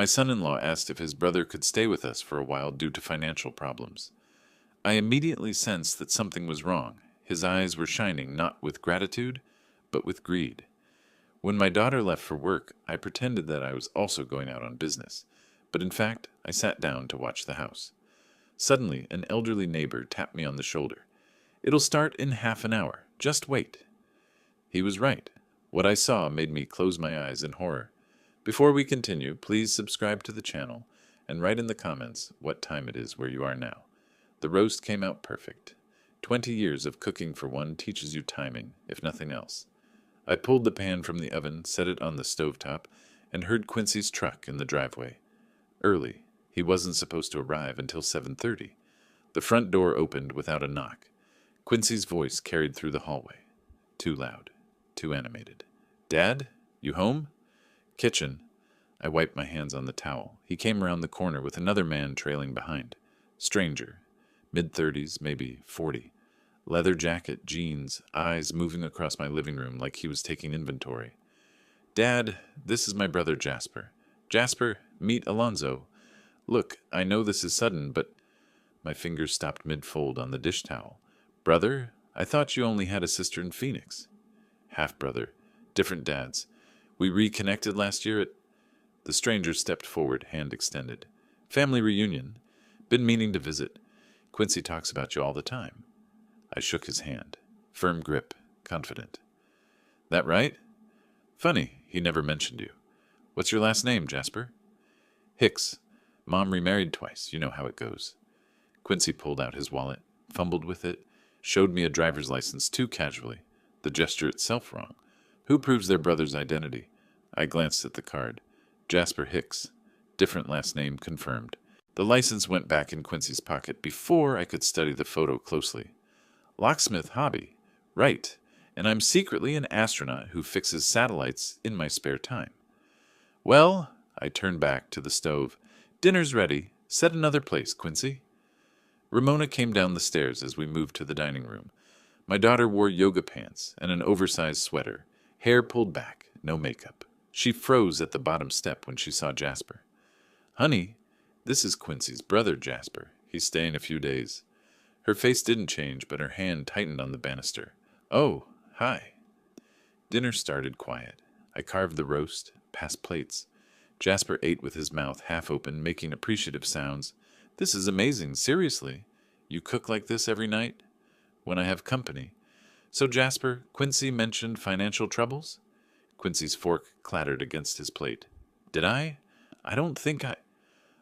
My son-in-law asked if his brother could stay with us for a while due to financial problems. I immediately sensed that something was wrong. His eyes were shining not with gratitude, but with greed. When my daughter left for work, I pretended that I was also going out on business, but in fact, I sat down to watch the house. Suddenly, an elderly neighbor tapped me on the shoulder. "It'll start in half an hour. Just wait." He was right. What I saw made me close my eyes in horror. Before we continue, please subscribe to the channel and write in the comments what time it is where you are now. The roast came out perfect. 20 years of cooking for one teaches you timing, if nothing else. I pulled the pan from the oven, set it on the stovetop, and heard Quincy's truck in the driveway. Early. He wasn't supposed to arrive until 7:30. The front door opened without a knock. Quincy's voice carried through the hallway. Too loud. Too animated. "Dad? You home?" "Kitchen." I wiped my hands on the towel. He came around the corner with another man trailing behind. Stranger. Mid-30s, maybe 40. Leather jacket, jeans, eyes moving across my living room like he was taking inventory. "Dad, this is my brother Jasper. Jasper, meet Alonzo. Look, I know this is sudden, but—" My fingers stopped mid-fold on the dish towel. "Brother? I thought you only had a sister in Phoenix." "Half-brother. Different dads. We reconnected last year at—" The stranger stepped forward, hand extended. "Family reunion. Been meaning to visit. Quincy talks about you all the time." I shook his hand. Firm grip, confident. "That right? Funny, he never mentioned you. What's your last name, Jasper?" "Hicks. Mom remarried twice. You know how it goes." Quincy pulled out his wallet, fumbled with it, showed me a driver's license too casually, the gesture itself wrong. Who proves their brother's identity? I glanced at the card. Jasper Hicks. Different last name confirmed. The license went back in Quincy's pocket before I could study the photo closely. Locksmith hobby. Right. And I'm secretly an astronaut who fixes satellites in my spare time. "Well," I turned back to the stove. "Dinner's ready. Set another place, Quincy." Ramona came down the stairs as we moved to the dining room. My daughter wore yoga pants and an oversized sweater, hair pulled back, no makeup. She froze at the bottom step when she saw Jasper. "Honey, this is Quincy's brother, Jasper. He's staying a few days." Her face didn't change, but her hand tightened on the banister. "Oh, hi." Dinner started quiet. I carved the roast, passed plates. Jasper ate with his mouth half open, making appreciative sounds. "This is amazing, seriously. You cook like this every night?" "When I have company." "So, Jasper, Quincy mentioned financial troubles?" Quincy's fork clattered against his plate. "Did I? I don't think I—"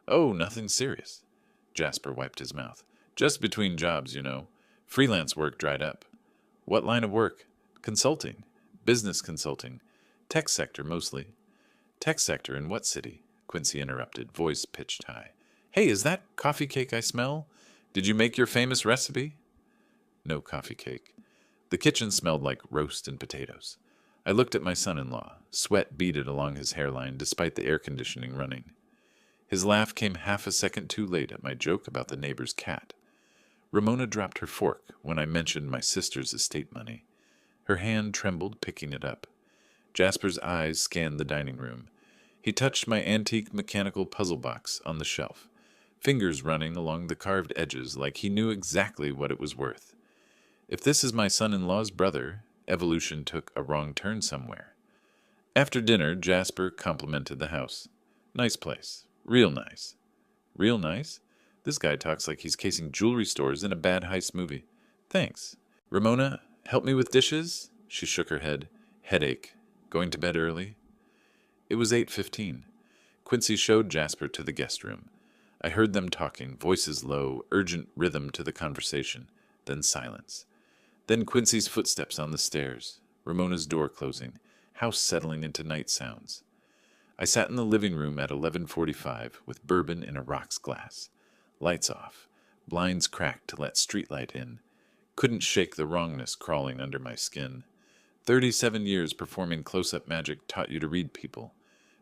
"Oh, nothing serious." Jasper wiped his mouth. "Just between jobs, you know. Freelance work dried up." "What line of work?" "Consulting. Business consulting. Tech sector, mostly." "Tech sector in what city?" Quincy interrupted, voice pitched high. "Hey, is that coffee cake I smell? Did you make your famous recipe?" No coffee cake. The kitchen smelled like roast and potatoes. I looked at my son-in-law. Sweat beaded along his hairline despite the air conditioning running. His laugh came half a second too late at my joke about the neighbor's cat. Ramona dropped her fork when I mentioned my sister's estate money. Her hand trembled, picking it up. Jasper's eyes scanned the dining room. He touched my antique mechanical puzzle box on the shelf, fingers running along the carved edges like he knew exactly what it was worth. If this is my son-in-law's brother, evolution took a wrong turn somewhere. After dinner, Jasper complimented the house. "Nice place. Real nice." "Real nice?" This guy talks like he's casing jewelry stores in a bad heist movie. "Thanks." "Ramona, help me with dishes?" She shook her head. "Headache. Going to bed early?" It was 8:15. Quincy showed Jasper to the guest room. I heard them talking, voices low, urgent rhythm to the conversation, then silence. Then Quincy's footsteps on the stairs, Ramona's door closing, house settling into night sounds. I sat in the living room at 11:45 with bourbon in a rocks glass. Lights off, blinds cracked to let streetlight in. Couldn't shake the wrongness crawling under my skin. 37 years performing close-up magic taught you to read people.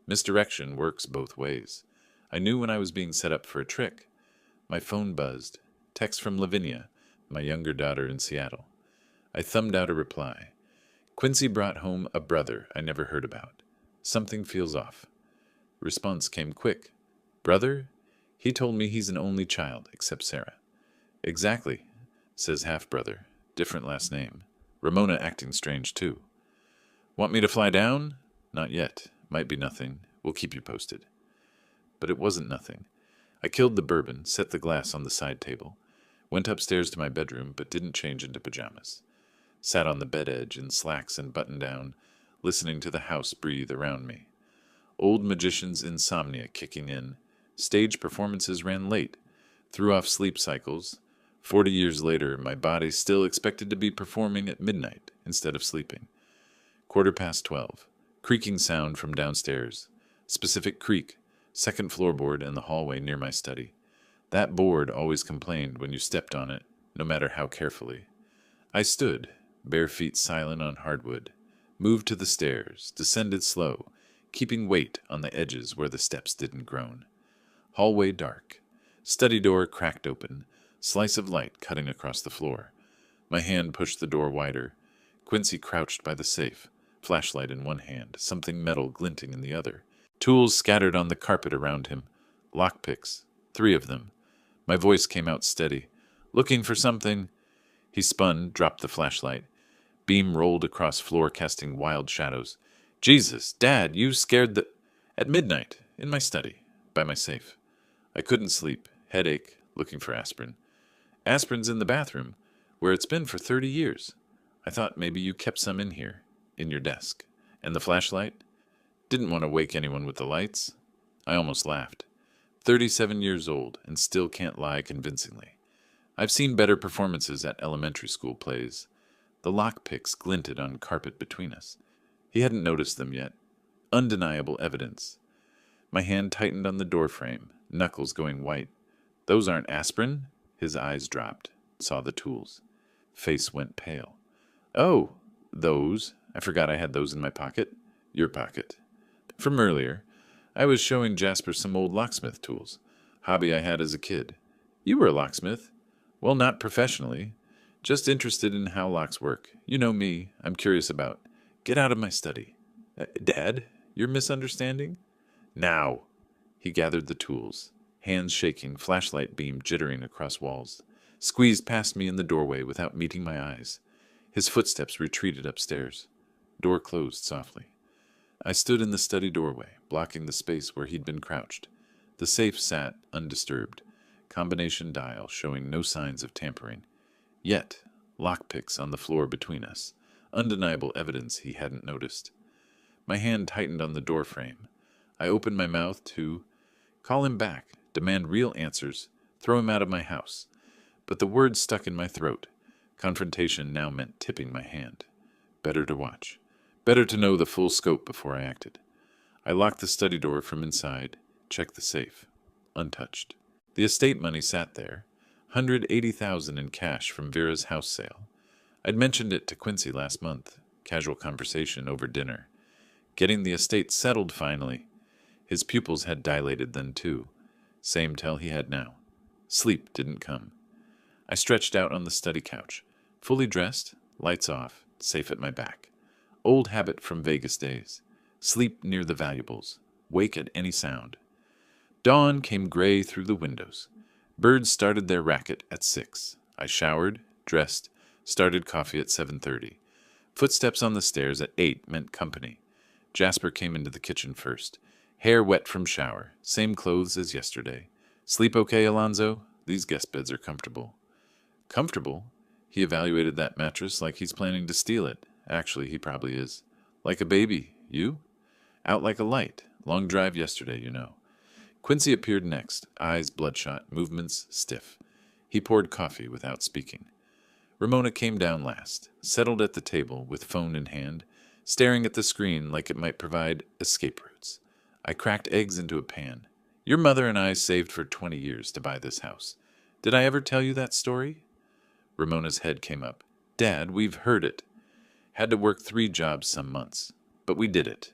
Misdirection works both ways. I knew when I was being set up for a trick. My phone buzzed. Text from Lavinia, my younger daughter in Seattle. I thumbed out a reply. Quincy brought home a brother I never heard about. Something feels off. Response came quick. Brother? He told me he's an only child, except Sarah. Exactly, says half-brother. Different last name. Ramona acting strange, too. Want me to fly down? Not yet. Might be nothing. We'll keep you posted. But it wasn't nothing. I killed the bourbon, set the glass on the side table, went upstairs to my bedroom, but didn't change into pajamas. Sat on the bed edge in slacks and button-down, listening to the house breathe around me. Old magician's insomnia kicking in. Stage performances ran late. Threw off sleep cycles. 40 years later, my body still expected to be performing at midnight instead of sleeping. 12:15. Creaking sound from downstairs. Specific creak. Second floorboard in the hallway near my study. That board always complained when you stepped on it, no matter how carefully. I stood, bare feet silent on hardwood, moved to the stairs, descended slow, keeping weight on the edges where the steps didn't groan. Hallway dark. Study door cracked open, slice of light cutting across the floor. My hand pushed the door wider. Quincy crouched by the safe, flashlight in one hand, something metal glinting in the other. Tools scattered on the carpet around him. Lockpicks. 3 of them. My voice came out steady. Looking for something. He spun, dropped the flashlight. Beam rolled across floor, casting wild shadows. Jesus, Dad, you scared the... At midnight, in my study, by my safe. I couldn't sleep. Headache, looking for aspirin. Aspirin's in the bathroom, where it's been for 30 years. I thought maybe you kept some in here, in your desk. And the flashlight? Didn't want to wake anyone with the lights. I almost laughed. 37 years old, and still can't lie convincingly. I've seen better performances at elementary school plays. The lockpicks glinted on carpet between us. He hadn't noticed them yet. Undeniable evidence. My hand tightened on the doorframe, knuckles going white. Those aren't aspirin? His eyes dropped, saw the tools. Face went pale. Oh, those. I forgot I had those in my pocket. Your pocket. From earlier. I was showing Jasper some old locksmith tools. Hobby I had as a kid. You were a locksmith? Well, not professionally. Just interested in how locks work. You know me. I'm curious about. Get out of my study. Dad, you're misunderstanding? Now. He gathered the tools. Hands shaking, flashlight beam jittering across walls. Squeezed past me in the doorway without meeting my eyes. His footsteps retreated upstairs. Door closed softly. I stood in the study doorway, blocking the space where he'd been crouched. The safe sat undisturbed, combination dial showing no signs of tampering. Yet, lockpicks on the floor between us, undeniable evidence he hadn't noticed. My hand tightened on the doorframe. I opened my mouth to call him back, demand real answers, throw him out of my house. But the words stuck in my throat. Confrontation now meant tipping my hand. Better to watch. Better to know the full scope before I acted. I locked the study door from inside, checked the safe. Untouched. The estate money sat there, $180,000 in cash from Vera's house sale. I'd mentioned it to Quincy last month, casual conversation over dinner. Getting the estate settled finally. His pupils had dilated then too. Same tell he had now. Sleep didn't come. I stretched out on the study couch, fully dressed, lights off, safe at my back. Old habit from Vegas days. Sleep near the valuables. Wake at any sound. Dawn came gray through the windows. Birds started their racket at 6. I showered, dressed, started coffee at 7:30. Footsteps on the stairs at 8 meant company. Jasper came into the kitchen first. Hair wet from shower. Same clothes as yesterday. Sleep okay, Alonzo? These guest beds are comfortable. Comfortable? He evaluated that mattress like he's planning to steal it. Actually, he probably is. Like a baby. You? Out like a light. Long drive yesterday, you know. Quincy appeared next, eyes bloodshot, movements stiff. He poured coffee without speaking. Ramona came down last, settled at the table with phone in hand, staring at the screen like it might provide escape routes. I cracked eggs into a pan. Your mother and I saved for 20 years to buy this house. Did I ever tell you that story? Ramona's head came up. Dad, we've heard it. Had to work 3 jobs some months. But we did it.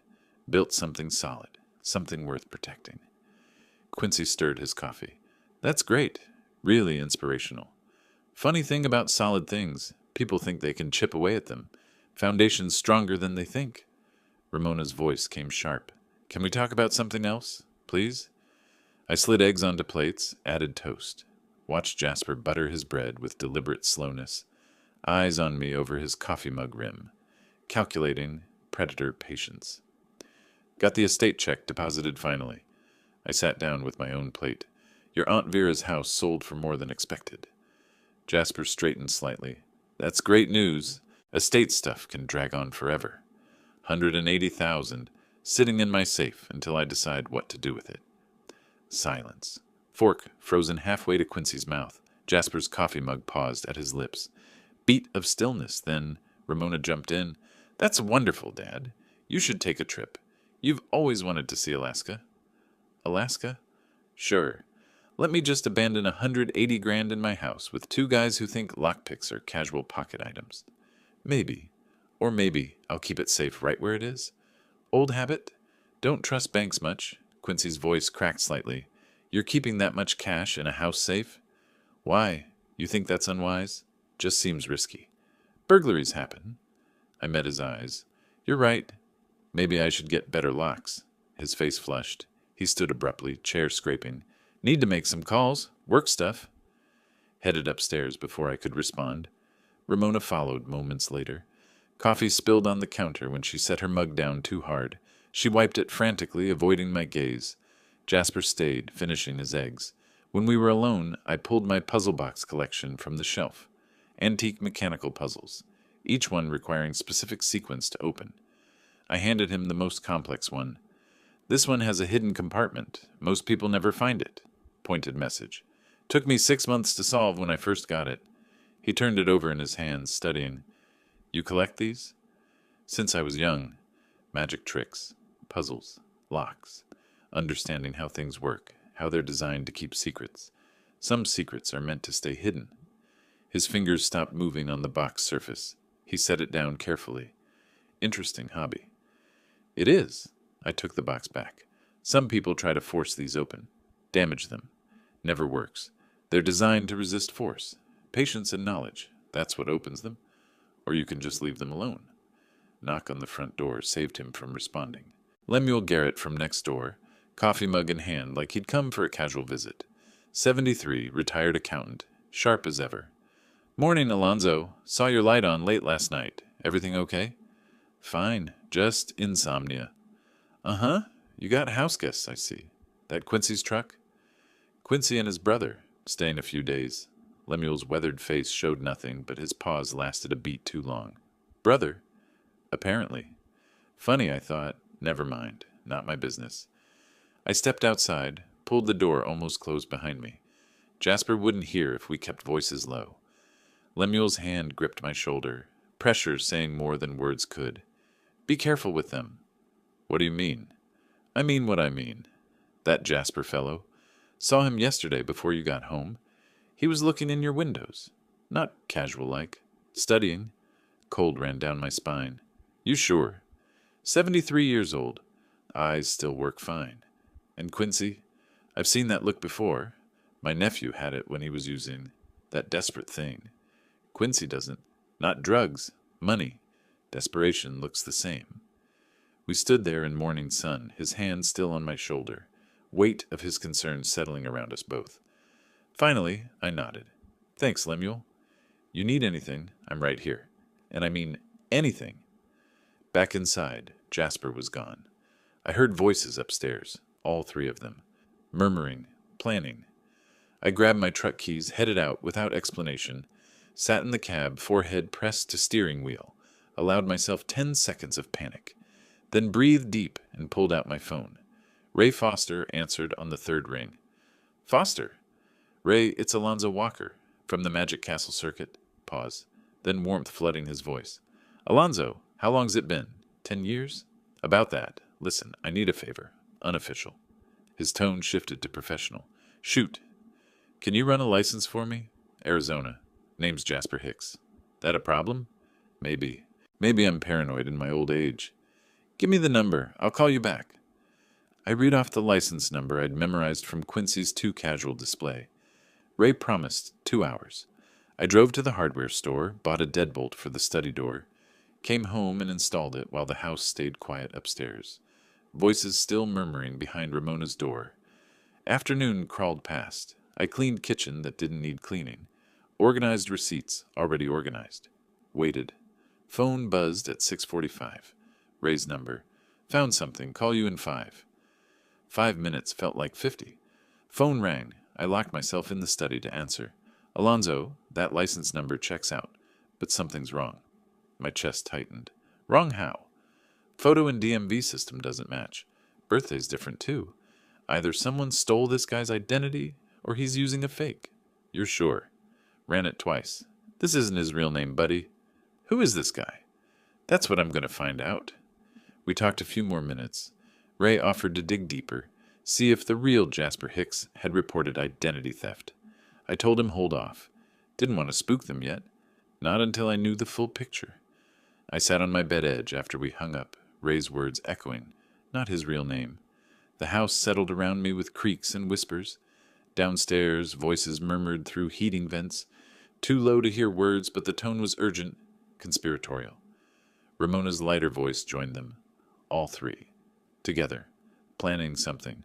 Built something solid. Something worth protecting. Quincy stirred his coffee. That's great. Really inspirational. Funny thing about solid things. People think they can chip away at them. Foundation's stronger than they think. Ramona's voice came sharp. Can we talk about something else, please? I slid eggs onto plates, added toast. Watched Jasper butter his bread with deliberate slowness, eyes on me over his coffee mug rim, calculating predator patience. Got the estate check deposited finally. I sat down with my own plate. Your Aunt Vera's house sold for more than expected. Jasper straightened slightly. That's great news. Estate stuff can drag on forever. 180,000 sitting in my safe until I decide what to do with it. Silence. Fork frozen halfway to Quincy's mouth. Jasper's coffee mug paused at his lips. Beat of stillness, then Ramona jumped in. That's wonderful, Dad. You should take a trip. You've always wanted to see Alaska. Alaska? Sure. Let me just abandon 180 grand in my house with two guys who think lockpicks are casual pocket items. Maybe. Or maybe I'll keep it safe right where it is. Old habit? Don't trust banks much. Quincy's voice cracked slightly. You're keeping that much cash in a house safe? Why? You think that's unwise? Just seems risky. Burglaries happen. I met his eyes. You're right. Maybe I should get better locks. His face flushed. He stood abruptly, chair scraping. Need to make some calls. Work stuff. Headed upstairs before I could respond. Ramona followed moments later. Coffee spilled on the counter when she set her mug down too hard. She wiped it frantically, avoiding my gaze. Jasper stayed, finishing his eggs. When we were alone, I pulled my puzzle box collection from the shelf. Antique mechanical puzzles, each one requiring specific sequence to open. I handed him the most complex one. This one has a hidden compartment. Most people never find it. Pointed message. Took me 6 months to solve when I first got it. He turned it over in his hands, studying. You collect these? Since I was young. Magic tricks, puzzles, locks. Understanding how things work, how they're designed to keep secrets. Some secrets are meant to stay hidden. His fingers stopped moving on the box surface. He set it down carefully. Interesting hobby. It is. I took the box back. Some people try to force these open. Damage them. Never works. They're designed to resist force. Patience and knowledge. That's what opens them. Or you can just leave them alone. Knock on the front door saved him from responding. Lemuel Garrett from next door, coffee mug in hand like he'd come for a casual visit. 73, retired accountant, sharp as ever. Morning, Alonzo. Saw your light on late last night. Everything okay? Fine, just insomnia. Uh-huh. You got house guests, I see. That Quincy's truck? Quincy and his brother, staying a few days. Lemuel's weathered face showed nothing, but his pause lasted a beat too long. Brother? Apparently. Funny, I thought. Never mind. Not my business. I stepped outside, pulled the door almost closed behind me. Jasper wouldn't hear if we kept voices low. Lemuel's hand gripped my shoulder, pressure saying more than words could. Be careful with them. What do you mean? I mean what I mean. That Jasper fellow. Saw him yesterday before you got home. He was looking in your windows. Not casual-like. Studying. Cold ran down my spine. You sure? 73 years old. Eyes still work fine. And Quincy? I've seen that look before. My nephew had it when he was using that desperate thing. Quincy doesn't. Not drugs. Money. Desperation looks the same. We stood there in morning sun, his hand still on my shoulder, weight of his concern settling around us both. Finally, I nodded. Thanks, Lemuel. You need anything, I'm right here. And I mean anything. Back inside, Jasper was gone. I heard voices upstairs, all three of them, murmuring, planning. I grabbed my truck keys, headed out without explanation, sat in the cab, forehead pressed to steering wheel, allowed myself 10 seconds of panic, then breathed deep and pulled out my phone. Ray Foster answered on the third ring. Foster? Ray, it's Alonzo Walker, from the Magic Castle circuit. Pause, then warmth flooding his voice. Alonzo, how long's it been? 10 years? About that. Listen, I need a favor. Unofficial. His tone shifted to professional. Shoot. Can you run a license for me? Arizona. Name's Jasper Hicks. That a problem? Maybe. Maybe I'm paranoid in my old age. Give me the number. I'll call you back. I read off the license number I'd memorized from Quincy's too casual display. Ray promised 2 hours. I drove to the hardware store, bought a deadbolt for the study door, came home and installed it while the house stayed quiet upstairs. voices still murmuring behind Ramona's door. Afternoon crawled past. I cleaned kitchen that didn't need cleaning. Organized receipts, already organized. Waited. Phone buzzed at 6:45. Ray's number. Found something. Call you in 5. 5 minutes felt like 50. Phone rang. I locked myself in the study to answer. Alonzo, that license number checks out, but something's wrong. My chest tightened. Wrong how? Photo and DMV system doesn't match. Birthday's different too. Either someone stole this guy's identity, or he's using a fake. You're sure? Ran it twice. This isn't his real name, buddy. Who is this guy? That's what I'm going to find out. We talked a few more minutes. Ray offered to dig deeper, see if the real Jasper Hicks had reported identity theft. I told him hold off. Didn't want to spook them yet. Not until I knew the full picture. I sat on my bed edge after we hung up, Ray's words echoing, not his real name. The house settled around me with creaks and whispers. Downstairs, voices murmured through heating vents, too low to hear words, but the tone was urgent, conspiratorial. Ramona's lighter voice joined them. All three. Together. Planning something.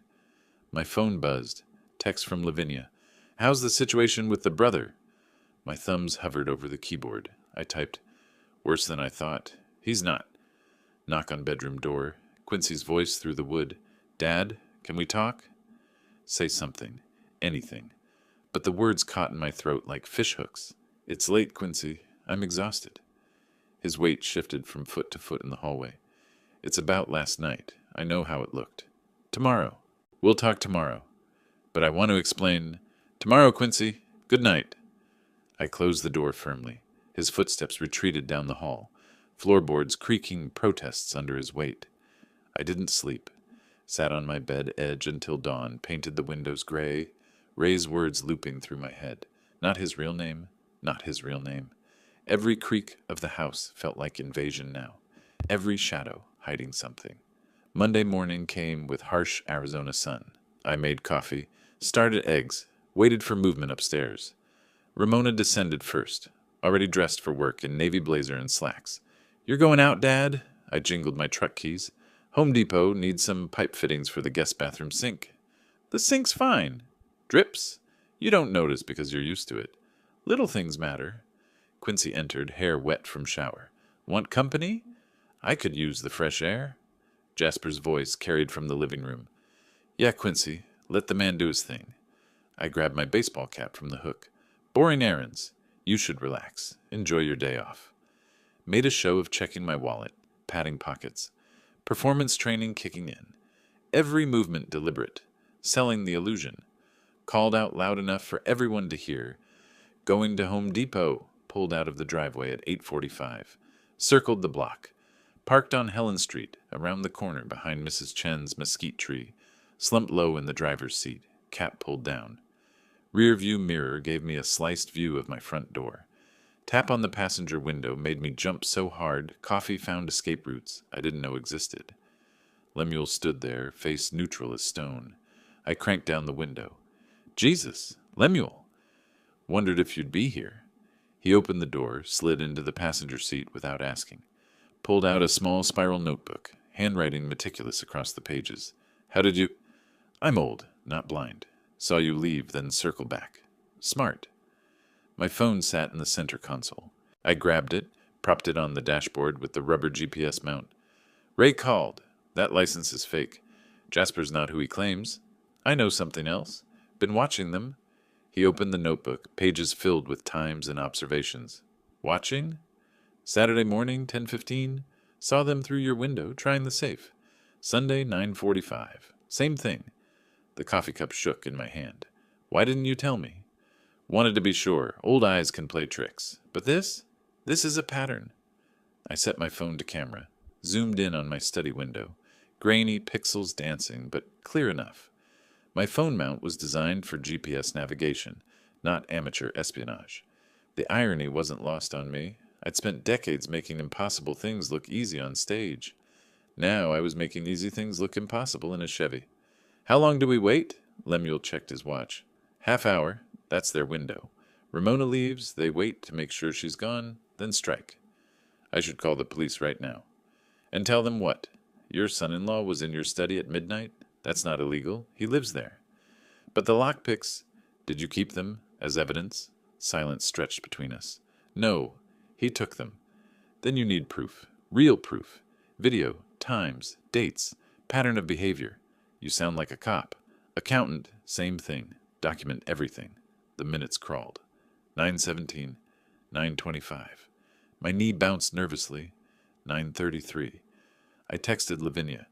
My phone buzzed. Text from Lavinia. How's the situation with the brother? My thumbs hovered over the keyboard. I typed, worse than I thought. He's not. Knock on bedroom door. Quincy's voice through the wood. Dad, can we talk? Say something. Anything. But the words caught in my throat like fishhooks. It's late, Quincy. I'm exhausted. His weight shifted from foot to foot in the hallway. It's about last night. I know how it looked. Tomorrow. We'll talk tomorrow. But I want to explain. Tomorrow, Quincy. Good night. I closed the door firmly. His footsteps retreated down the hall, floorboards creaking protests under his weight. I didn't sleep. Sat on my bed edge until dawn, painted the windows gray, Ray's words looping through my head. Not his real name, not his real name. Every creak of the house felt like invasion now. Every shadow hiding something. Monday morning came with harsh Arizona sun. I made coffee, started eggs, waited for movement upstairs. Ramona descended first, already dressed for work in navy blazer and slacks. You're going out, Dad? I jingled my truck keys. Home Depot needs some pipe fittings for the guest bathroom sink. The sink's fine. Drips? You don't notice because you're used to it. Little things matter. Quincy entered, hair wet from shower. Want company? I could use the fresh air. Jasper's voice carried from the living room. Yeah, Quincy, let the man do his thing. I grabbed my baseball cap from the hook. Boring errands. You should relax. Enjoy your day off. Made a show of checking my wallet, patting pockets. Performance training kicking in. Every movement deliberate. Selling the illusion. Called out loud enough for everyone to hear. Going to Home Depot. Pulled out of the driveway at 8:45. Circled the block. Parked on Helen Street, around the corner behind Mrs. Chen's mesquite tree. Slumped low in the driver's seat. Cap pulled down. Rear view mirror gave me a sliced view of my front door. Tap on the passenger window made me jump so hard, coffee found escape routes I didn't know existed. Lemuel stood there, face neutral as stone. I cranked down the window. Jesus, Lemuel! Wondered if you'd be here. He opened the door, slid into the passenger seat without asking. Pulled out a small spiral notebook, handwriting meticulous across the pages. How did you... I'm old, not blind. Saw you leave, then circle back. Smart. My phone sat in the center console. I grabbed it, propped it on the dashboard with the rubber GPS mount. Ray called. That license is fake. Jasper's not who he claims. I know something else. Been watching them. He opened the notebook, pages filled with times and observations. Watching? Saturday morning, 10:15. Saw them through your window, trying the safe. Sunday, 9:45. Same thing. The coffee cup shook in my hand. Why didn't you tell me? Wanted to be sure. Old eyes can play tricks. But this is a pattern. I set my phone to camera, zoomed in on my study window. Grainy pixels dancing, but clear enough. My phone mount was designed for GPS navigation, not amateur espionage. The irony wasn't lost on me. I'd spent decades making impossible things look easy on stage. Now I was making easy things look impossible in a Chevy. How long do we wait? Lemuel checked his watch. Half hour. That's their window. Ramona leaves, they wait to make sure she's gone, then strike. I should call the police right now. And tell them what? Your son-in-law was in your study at midnight? That's not illegal. He lives there. But the lockpicks, did you keep them as evidence? Silence stretched between us. No, he took them. Then you need proof. Real proof. Video, times, dates, pattern of behavior. You sound like a cop. Accountant, same thing. Document everything. The minutes crawled. 9:17, 9:25. My knee bounced nervously. 9:33. I texted Lavinia.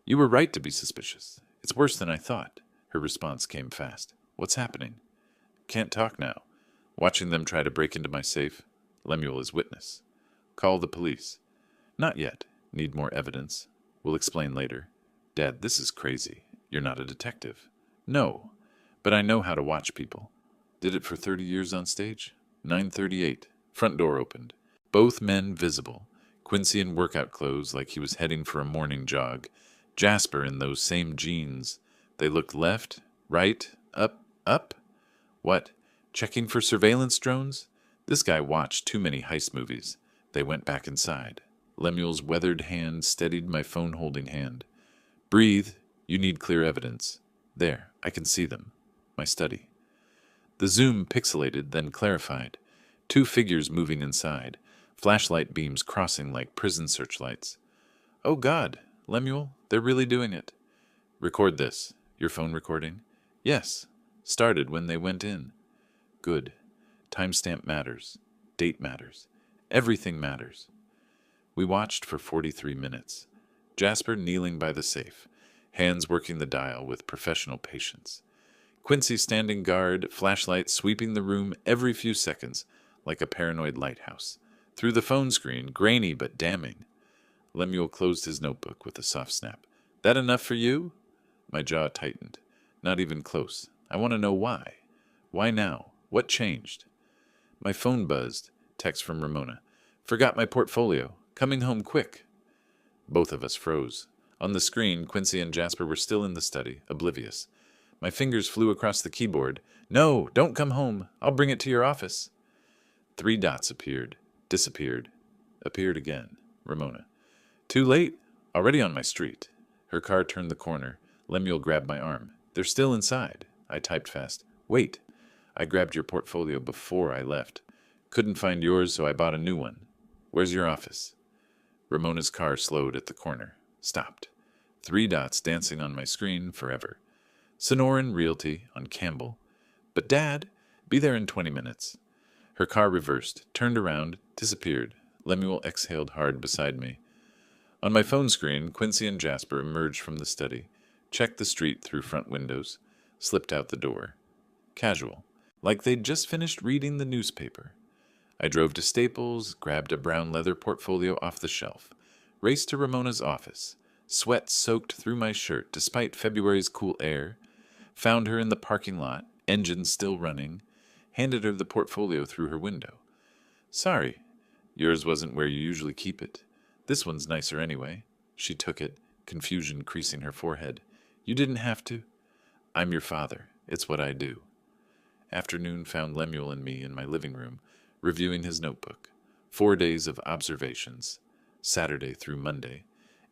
You were right to be suspicious. It's worse than I thought. Her response came fast. What's happening? Can't talk now. Watching them try to break into my safe. Lemuel is witness. Call the police. Not yet. Need more evidence. We'll explain later. Dad, this is crazy. You're not a detective. No, but I know how to watch people. Did it for 30 years on stage? 9:38. Front door opened. Both men visible. Quincy in workout clothes like he was heading for a morning jog. Jasper in those same jeans. They looked left, right, up. What? Checking for surveillance drones? This guy watched too many heist movies. They went back inside. Lemuel's weathered hand steadied my phone-holding hand. Breathe. You need clear evidence. There, I can see them. My study. The zoom pixelated, then clarified. Two figures moving inside. Flashlight beams crossing like prison searchlights. Oh God, Lemuel, they're really doing it. Record this. Your phone recording? Yes. Started when they went in. Good. Timestamp matters. Date matters. Everything matters. We watched for 43 minutes. Jasper kneeling by the safe, hands working the dial with professional patience. Quincy standing guard, flashlight sweeping the room every few seconds like a paranoid lighthouse. Through the phone screen, grainy but damning. Lemuel closed his notebook with a soft snap. That enough for you? My jaw tightened. Not even close. I want to know why. Why now? What changed? My phone buzzed. Text from Ramona. Forgot my portfolio. Coming home quick. Both of us froze. On the screen, Quincy and Jasper were still in the study, oblivious. My fingers flew across the keyboard. No, don't come home. I'll bring it to your office. 3 dots appeared, disappeared, appeared again. Ramona. Too late. Already on my street. Her car turned the corner. Lemuel grabbed my arm. They're still inside. I typed fast. Wait. I grabbed your portfolio before I left. Couldn't find yours, so I bought a new one. Where's your office? Ramona's car slowed at the corner. Stopped. 3 dots dancing on my screen forever. Sonoran Realty on Campbell. But Dad, be there in 20 minutes. Her car reversed, turned around, disappeared. Lemuel exhaled hard beside me. On my phone screen, Quincy and Jasper emerged from the study, checked the street through front windows, slipped out the door. Casual, like they'd just finished reading the newspaper. I drove to Staples, grabbed a brown leather portfolio off the shelf, raced to Ramona's office, sweat soaked through my shirt despite February's cool air, found her in the parking lot, engine still running, handed her the portfolio through her window. Sorry, yours wasn't where you usually keep it. This one's nicer anyway. She took it, confusion creasing her forehead. You didn't have to. I'm your father. It's what I do. Afternoon found Lemuel and me in my living room, reviewing his notebook. 4 days of observations, Saturday through Monday.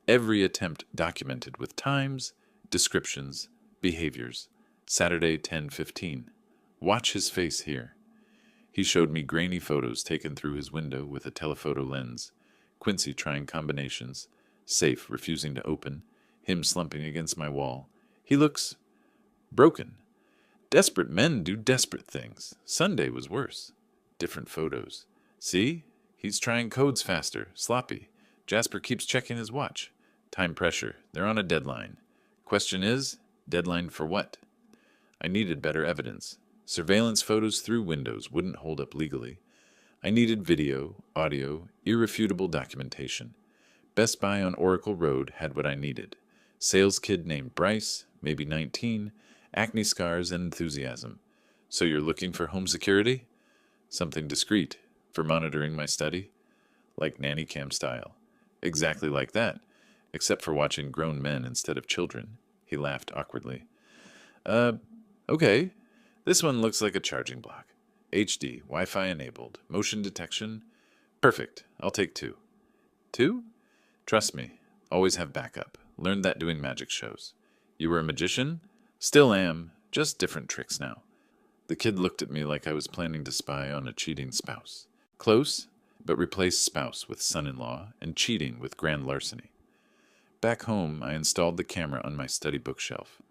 Every attempt documented with times, descriptions, behaviors. Saturday 10:15. Watch his face here. He showed me grainy photos taken through his window with a telephoto lens. Quincy trying combinations. Safe refusing to open. Him slumping against my wall. He looks broken. Desperate men do desperate things. Sunday was worse. Different photos. See? He's trying codes faster. Sloppy. Jasper keeps checking his watch. Time pressure. They're on a deadline. Question is, deadline for what? I needed better evidence. Surveillance photos through windows wouldn't hold up legally. I needed video, audio, irrefutable documentation. Best Buy on Oracle Road had what I needed. Sales kid named Bryce, maybe 19, acne scars and enthusiasm. So you're looking for home security? Something discreet, for monitoring my study? Like nanny cam style. Exactly like that, except for watching grown men instead of children. He laughed awkwardly. Okay. This one looks like a charging block. HD, Wi-Fi enabled, motion detection. Perfect. I'll take 2. 2? Trust me. Always have backup. Learned that doing magic shows. You were a magician? Still am, just different tricks now. The kid looked at me like I was planning to spy on a cheating spouse. Close, but replaced spouse with son-in-law and cheating with grand larceny. Back home, I installed the camera on my study bookshelf.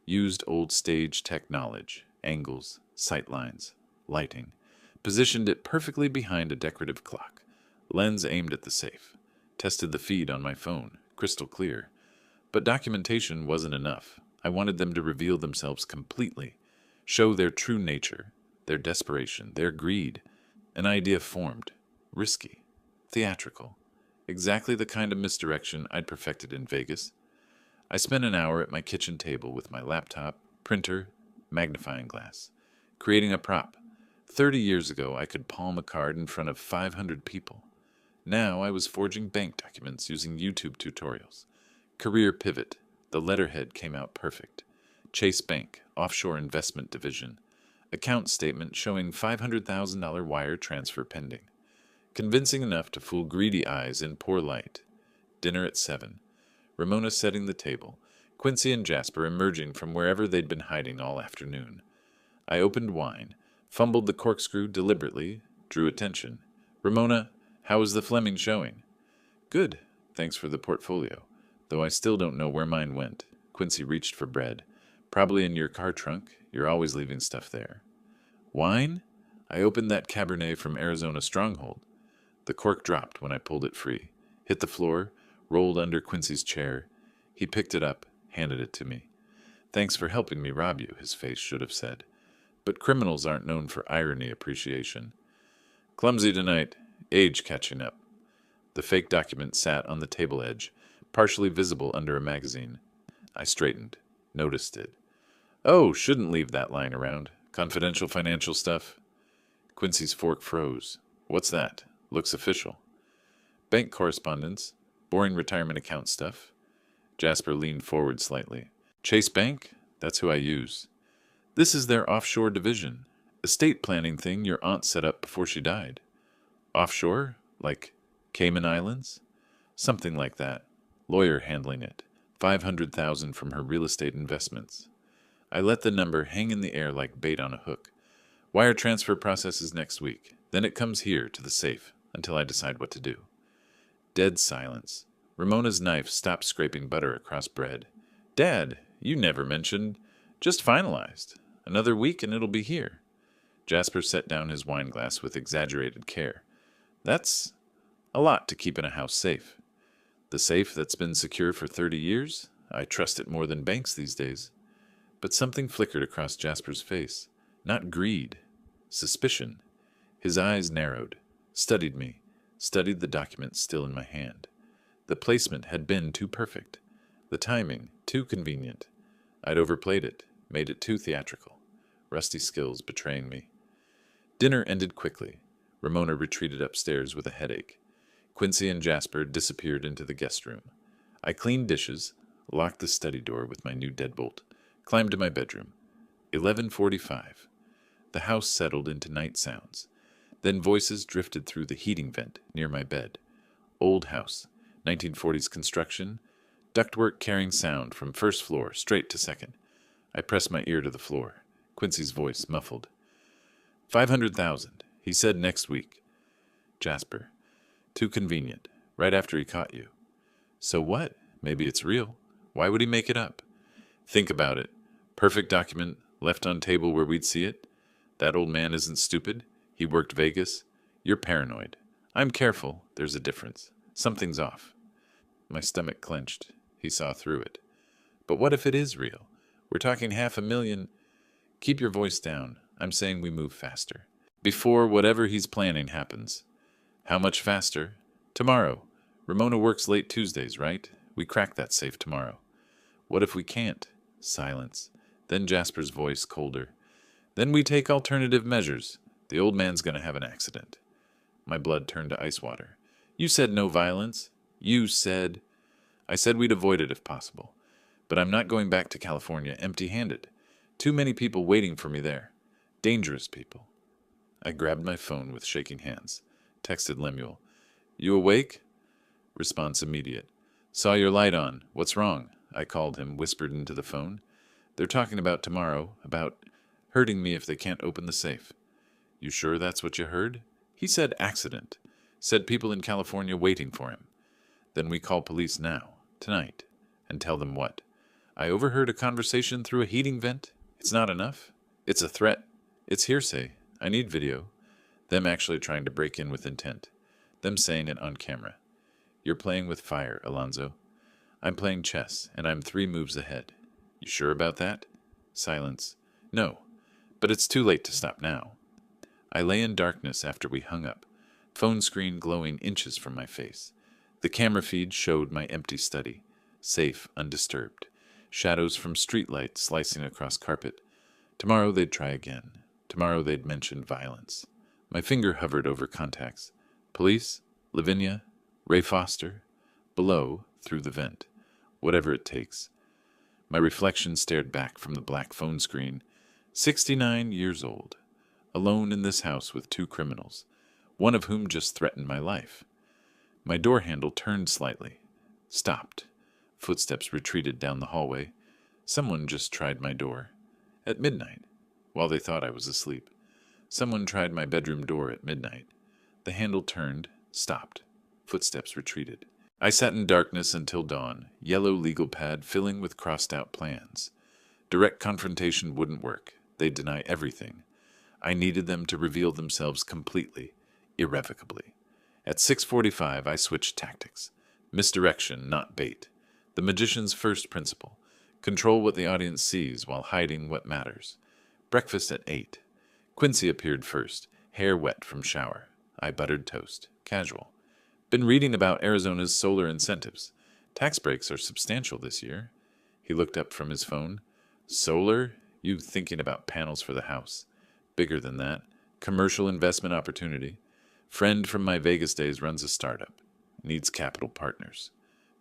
Used old stage tech knowledge, angles, sight lines, lighting. Positioned it perfectly behind a decorative clock. Lens aimed at the safe. Tested the feed on my phone, crystal clear. But documentation wasn't enough. I wanted them to reveal themselves completely. Show their true nature, their desperation, their greed. An idea formed. Risky. Theatrical. Exactly the kind of misdirection I'd perfected in Vegas. I spent an hour at my kitchen table with my laptop, printer, magnifying glass, creating a prop. 30 years ago, I could palm a card in front of 500 people. Now I was forging bank documents using YouTube tutorials. Career pivot. The letterhead came out perfect. Chase Bank, offshore investment division. Account statement showing $500,000 wire transfer pending. Convincing enough to fool greedy eyes in poor light. Dinner at 7. Ramona setting the table. Quincy and Jasper emerging from wherever they'd been hiding all afternoon. I opened wine, fumbled the corkscrew deliberately, drew attention. Ramona, how is the Fleming showing? Good, thanks for the portfolio. Though I still don't know where mine went. Quincy reached for bread. Probably in your car trunk. You're always leaving stuff there. Wine? I opened that Cabernet from Arizona Stronghold. The cork dropped when I pulled it free. Hit the floor, rolled under Quincy's chair. He picked it up, handed it to me. Thanks for helping me rob you, his face should have said. But criminals aren't known for irony appreciation. Clumsy tonight. Age catching up. The fake document sat on the table edge, partially visible under a magazine. I straightened, noticed it. Oh, shouldn't leave that lying around. Confidential financial stuff. Quincy's fork froze. What's that? Looks official. Bank correspondence. Boring retirement account stuff. Jasper leaned forward slightly. Chase Bank? That's who I use. This is their offshore division. Estate planning thing your aunt set up before she died. Offshore? Like Cayman Islands? Something like that. Lawyer handling it. $500,000 from her real estate investments. I let the number hang in the air like bait on a hook. Wire transfer process is next week. Then it comes here to the safe until I decide what to do. Dead silence. Ramona's knife stopped scraping butter across bread. Dad, you never mentioned. Just finalized. Another week and it'll be here. Jasper set down his wine glass with exaggerated care. That's a lot to keep in a house safe. The safe that's been secure for 30 years? I trust it more than banks these days. But something flickered across Jasper's face. Not greed. Suspicion. His eyes narrowed. Studied me. Studied the document still in my hand. The placement had been too perfect. The timing, too convenient. I'd overplayed it. Made it too theatrical. Rusty skills betraying me. Dinner ended quickly. Ramona retreated upstairs with a headache. Quincy and Jasper disappeared into the guest room. I cleaned dishes, locked the study door with my new deadbolt, climbed to my bedroom. 11:45. The house settled into night sounds. Then voices drifted through the heating vent near my bed. Old house, 1940s construction, ductwork carrying sound from first floor straight to second. I pressed my ear to the floor. Quincy's voice muffled. 500,000. He said next week. Jasper. Too convenient. Right after he caught you. So what? Maybe it's real. Why would he make it up? Think about it. Perfect document, left on table where we'd see it. That old man isn't stupid. He worked Vegas. You're paranoid. I'm careful. There's a difference. Something's off. My stomach clenched. He saw through it. But what if it is real? We're talking 500,000. Keep your voice down. I'm saying we move faster. Before whatever he's planning happens. How much faster? Tomorrow. Ramona works late Tuesdays, right? We crack that safe tomorrow. What if we can't? Silence. Then Jasper's voice colder. Then we take alternative measures. The old man's going to have an accident. My blood turned to ice water. You said no violence. You said... I said we'd avoid it if possible. But I'm not going back to California empty-handed. Too many people waiting for me there. Dangerous people. I grabbed my phone with shaking hands. Texted Lemuel. You awake? Response immediate. Saw your light on. What's wrong? I called him, whispered into the phone. They're talking about tomorrow, about hurting me if they can't open the safe. You sure that's what you heard? He said accident. Said people in California waiting for him. Then we call police now, tonight, and tell them what? I overheard a conversation through a heating vent? It's not enough? It's a threat. It's hearsay. I need video. Them actually trying to break in with intent. Them saying it on camera. You're playing with fire, Alonzo. I'm playing chess, and I'm 3 moves ahead. You sure about that? Silence. No, but it's too late to stop now. I lay in darkness after we hung up, phone screen glowing inches from my face. The camera feed showed my empty study, safe, undisturbed. Shadows from streetlights slicing across carpet. Tomorrow they'd try again. Tomorrow they'd mention violence. My finger hovered over contacts. Police, Lavinia, Ray Foster. Below, through the vent. Whatever it takes. My reflection stared back from the black phone screen. 69 years old. Alone in this house with 2 criminals, one of whom just threatened my life. My door handle turned slightly. Stopped. Footsteps retreated down the hallway. Someone just tried my door. At midnight, while they thought I was asleep. Someone tried my bedroom door at midnight. The handle turned, stopped. Footsteps retreated. I sat in darkness until dawn, yellow legal pad filling with crossed-out plans. Direct confrontation wouldn't work. They'd deny everything. I needed them to reveal themselves completely, irrevocably. At 6:45, I switched tactics. Misdirection, not bait. The magician's first principle. Control what the audience sees while hiding what matters. Breakfast at 8. Quincy appeared first, hair wet from shower. I buttered toast. Casual. Been reading about Arizona's solar incentives. Tax breaks are substantial this year. He looked up from his phone. Solar? You thinking about panels for the house. Bigger than that. Commercial investment opportunity. Friend from my Vegas days runs a startup. Needs capital partners.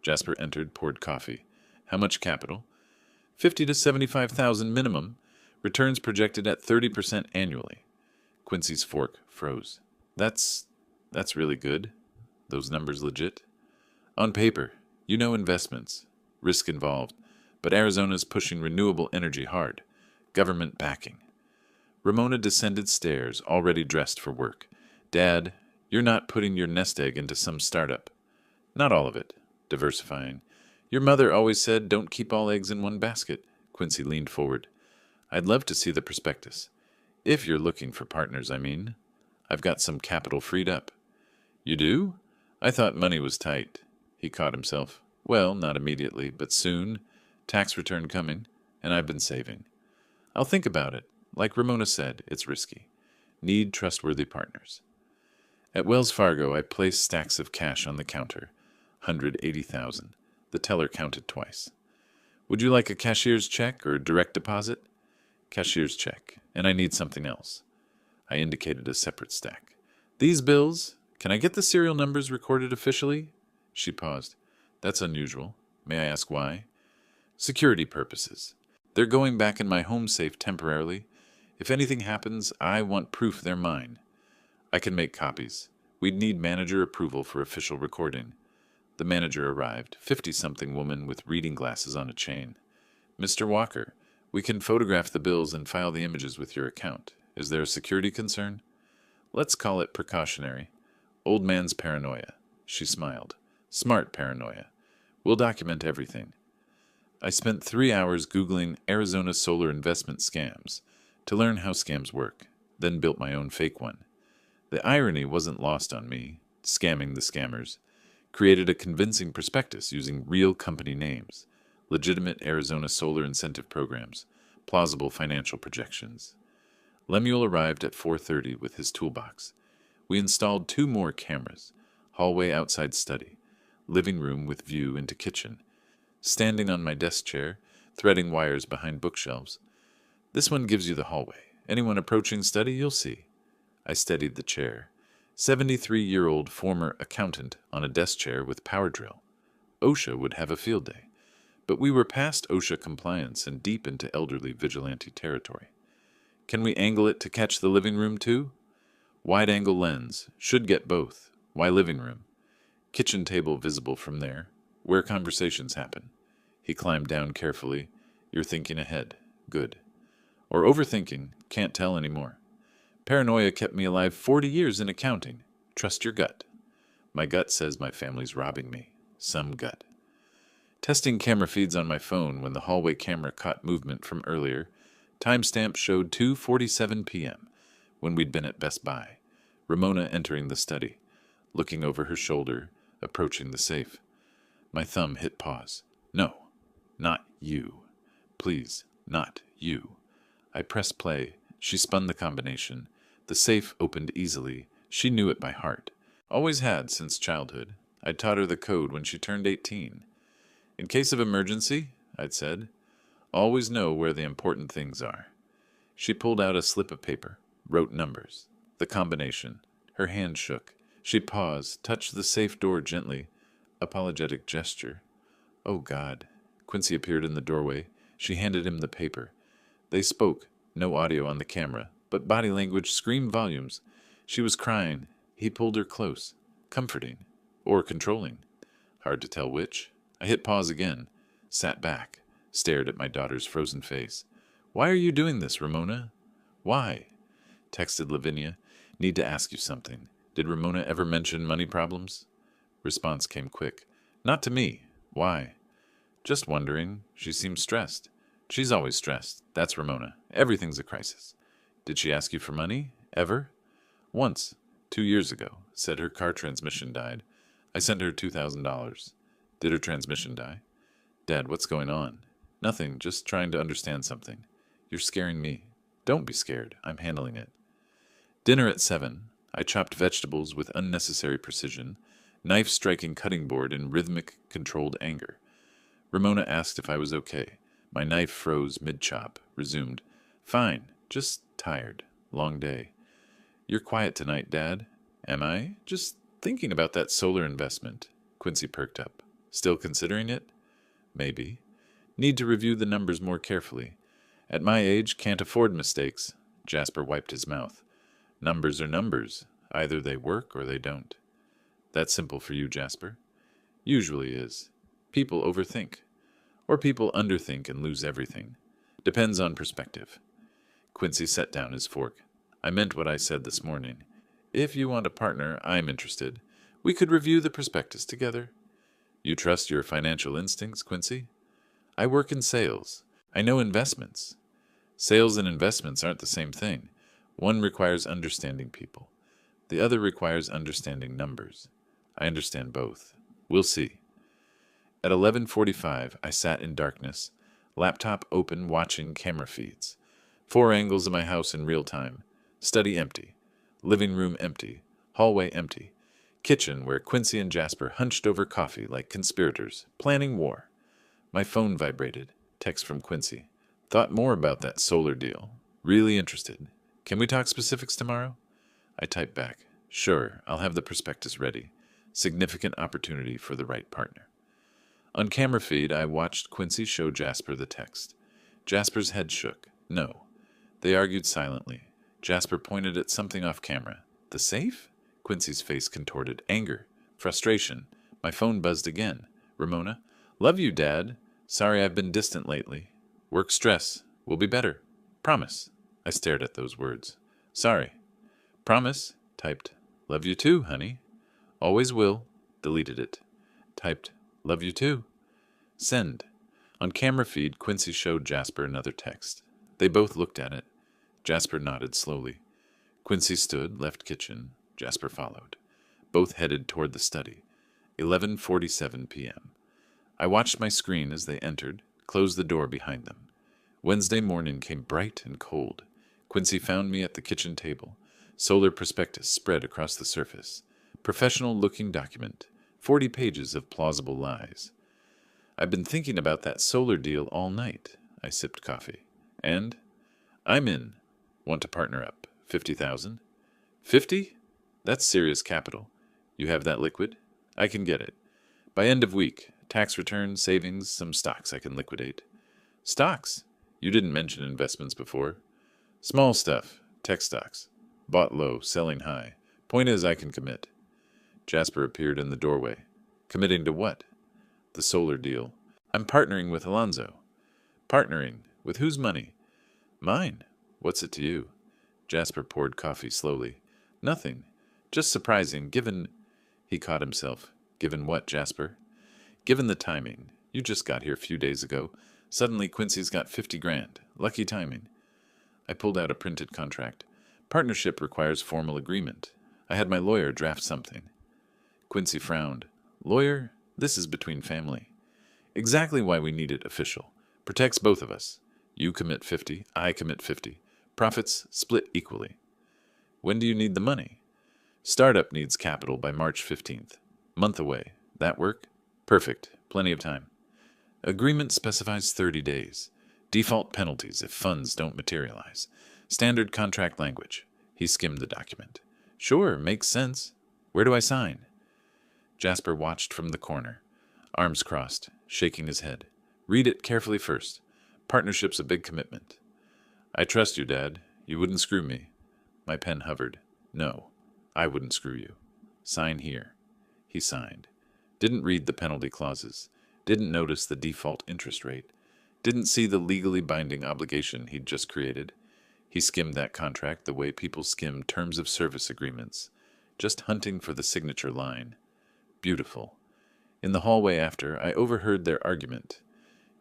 Jasper entered, poured coffee. How much capital? 50 to 75,000 minimum. Returns projected at 30% annually. Quincy's fork froze. That's really good. Those numbers legit? On paper, you know investments. Risk involved. But Arizona's pushing renewable energy hard. Government backing. Ramona descended stairs, already dressed for work. Dad, you're not putting your nest egg into some startup. Not all of it. Diversifying. Your mother always said don't keep all eggs in one basket. Quincy leaned forward. I'd love to see the prospectus. If you're looking for partners, I mean. I've got some capital freed up. You do? I thought money was tight. He caught himself. Well, not immediately, but soon. Tax return coming, and I've been saving. I'll think about it. Like Ramona said, it's risky. Need trustworthy partners. At Wells Fargo, I placed stacks of cash on the counter. 180,000. The teller counted twice. Would you like a cashier's check or direct deposit? Cashier's check, and I need something else. I indicated a separate stack. These bills, can I get the serial numbers recorded officially? She paused. That's unusual. May I ask why? Security purposes. They're going back in my home safe temporarily. If anything happens, I want proof they're mine. I can make copies. We'd need manager approval for official recording. The manager arrived, 50-something woman with reading glasses on a chain. Mr. Walker, we can photograph the bills and file the images with your account. Is there a security concern? Let's call it precautionary. Old man's paranoia. She smiled. Smart paranoia. We'll document everything. I spent 3 hours Googling Arizona solar investment scams to learn how scams work, then built my own fake one. The irony wasn't lost on me, scamming the scammers. Created a convincing prospectus using real company names, legitimate Arizona solar incentive programs, plausible financial projections. Lemuel arrived at 4:30 with his toolbox. We installed 2 more cameras, hallway outside study, living room with view into kitchen, standing on my desk chair, threading wires behind bookshelves. This one gives you the hallway. Anyone approaching study, you'll see. I steadied the chair. 73-year-old former accountant on a desk chair with power drill. OSHA would have a field day. But we were past OSHA compliance and deep into elderly vigilante territory. Can we angle it to catch the living room too? Wide-angle lens. Should get both. Why living room? Kitchen table visible from there. Where conversations happen. He climbed down carefully. You're thinking ahead. Good. Or overthinking. Can't tell anymore. Paranoia kept me alive 40 years in accounting. Trust your gut. My gut says my family's robbing me. Some gut. Testing camera feeds on my phone when the hallway camera caught movement from earlier. Timestamp showed 2:47 p.m. when we'd been at Best Buy. Ramona entering the study, looking over her shoulder, approaching the safe. My thumb hit pause. No, not you. Please, not you. I pressed play. She spun the combination. The safe opened easily. She knew it by heart. Always had since childhood. I'd taught her the code when she turned 18. In case of emergency, I'd said, always know where the important things are. She pulled out a slip of paper, wrote numbers, the combination. Her hand shook. She paused, touched the safe door gently. Apologetic gesture. Oh, God. Quincy appeared in the doorway. She handed him the paper. They spoke, no audio on the camera, but body language screamed volumes. She was crying. He pulled her close, comforting, or controlling. Hard to tell which. I hit pause again, sat back, stared at my daughter's frozen face. Why are you doing this, Ramona? Why? Texted Lavinia. Need to ask you something. Did Ramona ever mention money problems? Response came quick. Not to me. Why? Just wondering. She seems stressed. She's always stressed. That's Ramona. Everything's a crisis. Did she ask you for money? Ever? Once, 2 years ago. Said her car transmission died. I sent her $2,000. Did her transmission die? Dad, what's going on? Nothing, just trying to understand something. You're scaring me. Don't be scared. I'm handling it. Dinner at 7. I chopped vegetables with unnecessary precision, knife striking cutting board in rhythmic, controlled anger. Ramona asked if I was okay. My knife froze mid-chop, resumed. Fine, just tired. Long day. You're quiet tonight, Dad. Am I? Just thinking about that solar investment. Quincy perked up. Still considering it? Maybe. Need to review the numbers more carefully. At my age, can't afford mistakes. Jasper wiped his mouth. Numbers are numbers. Either they work or they don't. That's simple for you, Jasper. Usually is. People overthink. Or people underthink and lose everything. Depends on perspective. Quincy set down his fork. I meant what I said this morning. If you want a partner, I'm interested. We could review the prospectus together. You trust your financial instincts, Quincy? I work in sales. I know investments. Sales and investments aren't the same thing. One requires understanding people. The other requires understanding numbers. I understand both. We'll see. At 11:45, I sat in darkness, laptop open watching camera feeds. 4 angles of my house in real time. Study empty. Living room empty. Hallway empty. Kitchen where Quincy and Jasper hunched over coffee like conspirators, planning war. My phone vibrated. Text from Quincy. Thought more about that solar deal. Really interested. Can we talk specifics tomorrow? I typed back. Sure, I'll have the prospectus ready. Significant opportunity for the right partner. On camera feed, I watched Quincy show Jasper the text. Jasper's head shook. No. They argued silently. Jasper pointed at something off camera. The safe? Quincy's face contorted. Anger. Frustration. My phone buzzed again. Ramona? Love you, Dad. Sorry I've been distant lately. Work stress. We'll be better. Promise. I stared at those words. Sorry. Promise. Typed. Love you too, honey. Always will. Deleted it. Typed. Love you too. Send. On camera feed, Quincy showed Jasper another text. They both looked at it. Jasper nodded slowly. Quincy stood, left kitchen. Jasper followed. Both headed toward the study. 11:47 p.m. I watched my screen as they entered, closed the door behind them. Wednesday morning came bright and cold. Quincy found me at the kitchen table. Solar prospectus spread across the surface. Professional-looking document. 40 pages of plausible lies. I've been thinking about that solar deal all night. I sipped coffee. And? I'm in. Want to partner up. 50,000? 50? That's serious capital. You have that liquid? I can get it. By end of week, tax return, savings, some stocks I can liquidate. Stocks? You didn't mention investments before. Small stuff. Tech stocks. Bought low, selling high. Point is I can commit. Jasper appeared in the doorway. Committing to what? The solar deal. I'm partnering with Alonzo. Partnering? With whose money? Mine. What's it to you? Jasper poured coffee slowly. Nothing. Just surprising, given... He caught himself. Given what, Jasper? Given the timing. You just got here a few days ago. Suddenly Quincy's got 50 grand. Lucky timing. I pulled out a printed contract. Partnership requires formal agreement. I had my lawyer draft something. Quincy frowned. Lawyer? This is between family. Exactly why we need it official. Protects both of us. You commit 50, I commit 50. Profits split equally. When do you need the money? Startup needs capital by March 15th. Month away. That work? Perfect. Plenty of time. Agreement specifies 30 days. Default penalties if funds don't materialize. Standard contract language. He skimmed the document. Sure, makes sense. Where do I sign? Jasper watched from the corner, arms crossed, shaking his head. Read it carefully first. Partnership's a big commitment. I trust you, Dad. You wouldn't screw me. My pen hovered. No, I wouldn't screw you. Sign here. He signed. Didn't read the penalty clauses. Didn't notice the default interest rate. Didn't see the legally binding obligation he'd just created. He skimmed that contract the way people skim terms of service agreements, just hunting for the signature line. Beautiful. In the hallway after, I overheard their argument.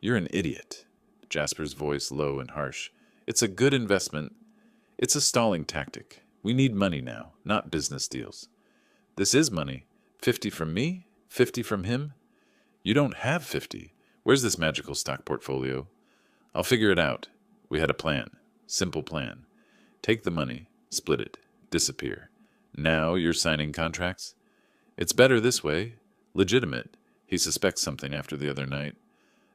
You're an idiot. Jasper's voice low and harsh. It's a good investment. It's a stalling tactic. We need money now, not business deals. This is money. 50 from me? 50 from him? You don't have 50. Where's this magical stock portfolio? I'll figure it out. We had a plan. Simple plan. Take the money, split it, disappear. Now you're signing contracts? It's better this way. Legitimate. He suspects something after the other night.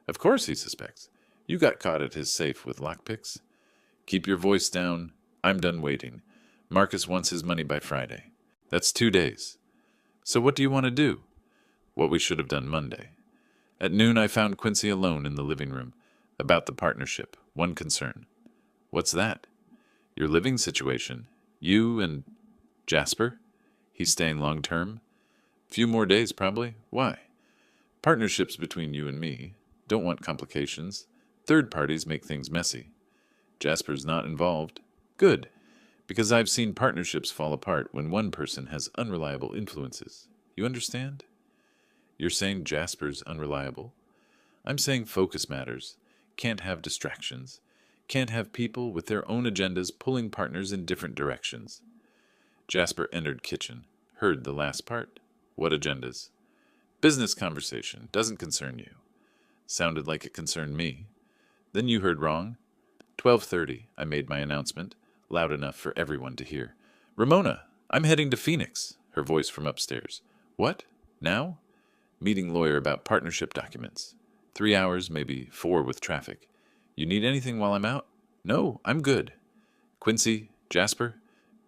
Of course he suspects. You got caught at his safe with lockpicks. Keep your voice down. I'm done waiting. Marcus wants his money by Friday. That's 2 days. So what do you want to do? What we should have done Monday. At noon I found Quincy alone in the living room. About the partnership. One concern. What's that? Your living situation. You and... Jasper? He's staying long term? Few more days, probably. Why? Partnerships between you and me. Don't want complications. Third parties make things messy. Jasper's not involved. Good. Because I've seen partnerships fall apart when one person has unreliable influences. You understand? You're saying Jasper's unreliable? I'm saying focus matters. Can't have distractions. Can't have people with their own agendas pulling partners in different directions. Jasper entered kitchen. Heard the last part. What agendas? Business conversation. Doesn't concern you. Sounded like it concerned me. Then you heard wrong. 12:30, I made my announcement, loud enough for everyone to hear. Ramona, I'm heading to Phoenix, her voice from upstairs. What? Now? Meeting lawyer about partnership documents. 3 hours, maybe 4 with traffic. You need anything while I'm out? No, I'm good. Quincy, Jasper,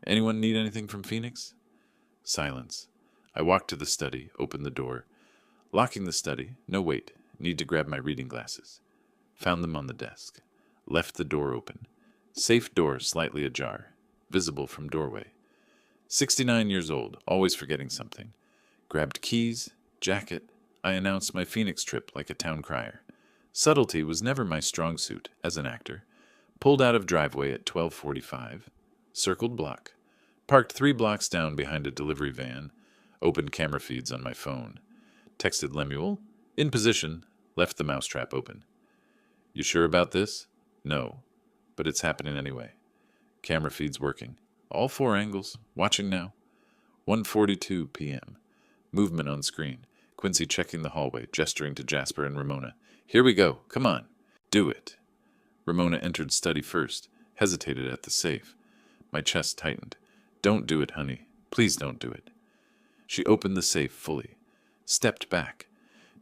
anyone need anything from Phoenix? Silence. I walked to the study, opened the door. Locking the study. No, wait. Need to grab my reading glasses. Found them on the desk. Left the door open. Safe door slightly ajar. Visible from doorway. 69 years old, always forgetting something. Grabbed keys, jacket. I announced my Phoenix trip like a town crier. Subtlety was never my strong suit as an actor. Pulled out of driveway at 12:45. Circled block. Parked 3 blocks down behind a delivery van. Opened camera feeds on my phone. Texted Lemuel. In position. Left the mousetrap open. You sure about this? No. But it's happening anyway. Camera feeds working. All 4 angles. Watching now. 1:42 p.m. Movement on screen. Quincy checking the hallway, gesturing to Jasper and Ramona. Here we go. Come on. Do it. Ramona entered study first. Hesitated at the safe. My chest tightened. Don't do it, honey. Please don't do it. She opened the safe fully. Stepped back.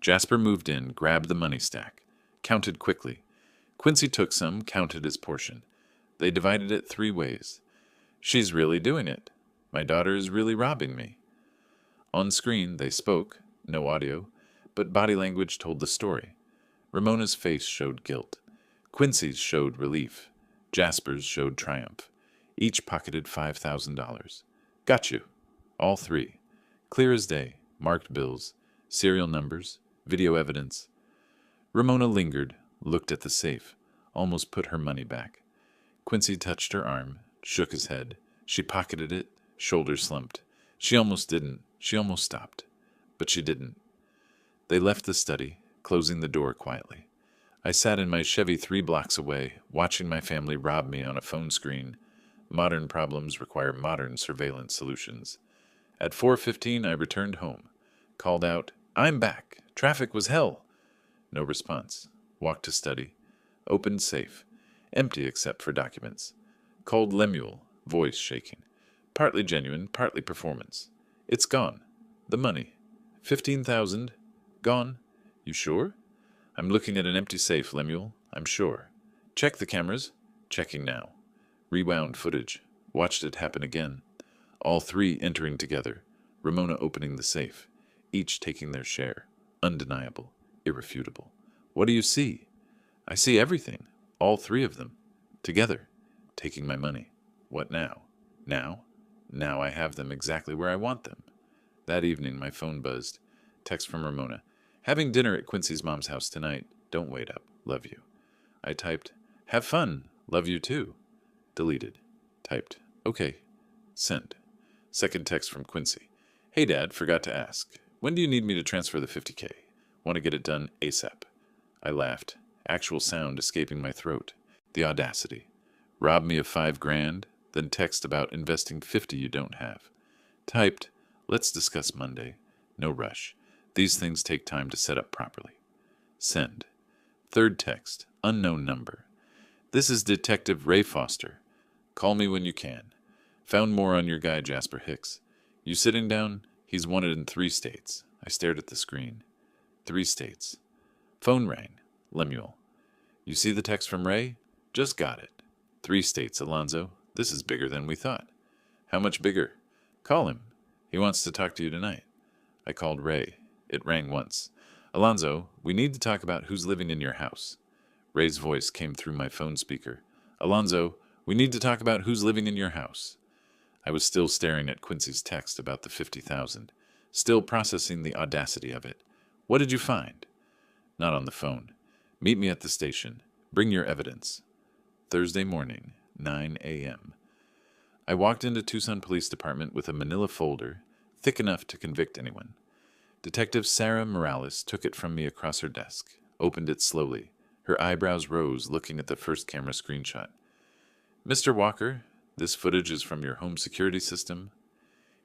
Jasper moved in, grabbed the money stack. Counted quickly. Quincy took some, counted his portion. They divided it 3 ways. She's really doing it. My daughter is really robbing me. On screen, they spoke. No audio. But body language told the story. Ramona's face showed guilt. Quincy's showed relief. Jasper's showed triumph. Each pocketed $5,000. Got you. All 3. Clear as day. Marked bills. Serial numbers. Video evidence. Ramona lingered, looked at the safe, almost put her money back. Quincy touched her arm, shook his head. She pocketed it, shoulders slumped. She almost didn't. She almost stopped. But she didn't. They left the study, closing the door quietly. I sat in my Chevy 3 blocks away, watching my family rob me on a phone screen. Modern problems require modern surveillance solutions. At 4:15, I returned home. Called out, "I'm back. Traffic was hell." No response. Walked to study. Opened safe. Empty except for documents. Called Lemuel, voice shaking. Partly genuine, partly performance. "It's gone. The money. 15,000. Gone. You sure?" "I'm looking at an empty safe, Lemuel. I'm sure." "Check the cameras." "Checking now." Rewound footage. Watched it happen again. All three entering together. Ramona opening the safe. Each taking their share. Undeniable. Irrefutable. "What do you see?" "I see everything. All three of them. Together. Taking my money. What now?" "Now? Now I have them exactly where I want them." That evening my phone buzzed. Text from Ramona. "Having dinner at Quincy's mom's house tonight. Don't wait up. Love you." I typed, "Have fun. Love you too." Deleted. Typed, "Okay." Sent. Second text from Quincy. "Hey Dad, forgot to ask. When do you need me to transfer the 50K? Want to get it done ASAP." I laughed, actual sound escaping my throat. The audacity. Rob me of $5,000, then text about investing 50 you don't have. Typed, "Let's discuss Monday. No rush. These things take time to set up properly." Send. Third text, unknown number. "This is Detective Ray Foster. Call me when you can. Found more on your guy Jasper Hicks. You sitting down? He's wanted in 3 states. I stared at the screen. 3 states. Phone rang. Lemuel. "You see the text from Ray? Just got it. 3 states, Alonzo. This is bigger than we thought." "How much bigger?" "Call him. He wants to talk to you tonight." I called Ray. It rang once. "Alonzo, we need to talk about who's living in your house." Ray's voice came through my phone speaker. "Alonzo, we need to talk about who's living in your house." I was still staring at Quincy's text about the 50,000, still processing the audacity of it. "What did you find?" Not on the phone. "Meet me at the station. Bring your evidence." Thursday morning, 9 a.m. I walked into Tucson Police Department with a manila folder, thick enough to convict anyone. Detective Sarah Morales took it from me across her desk, opened it slowly. Her eyebrows rose, looking at the first camera screenshot. "Mr. Walker, this footage is from your home security system.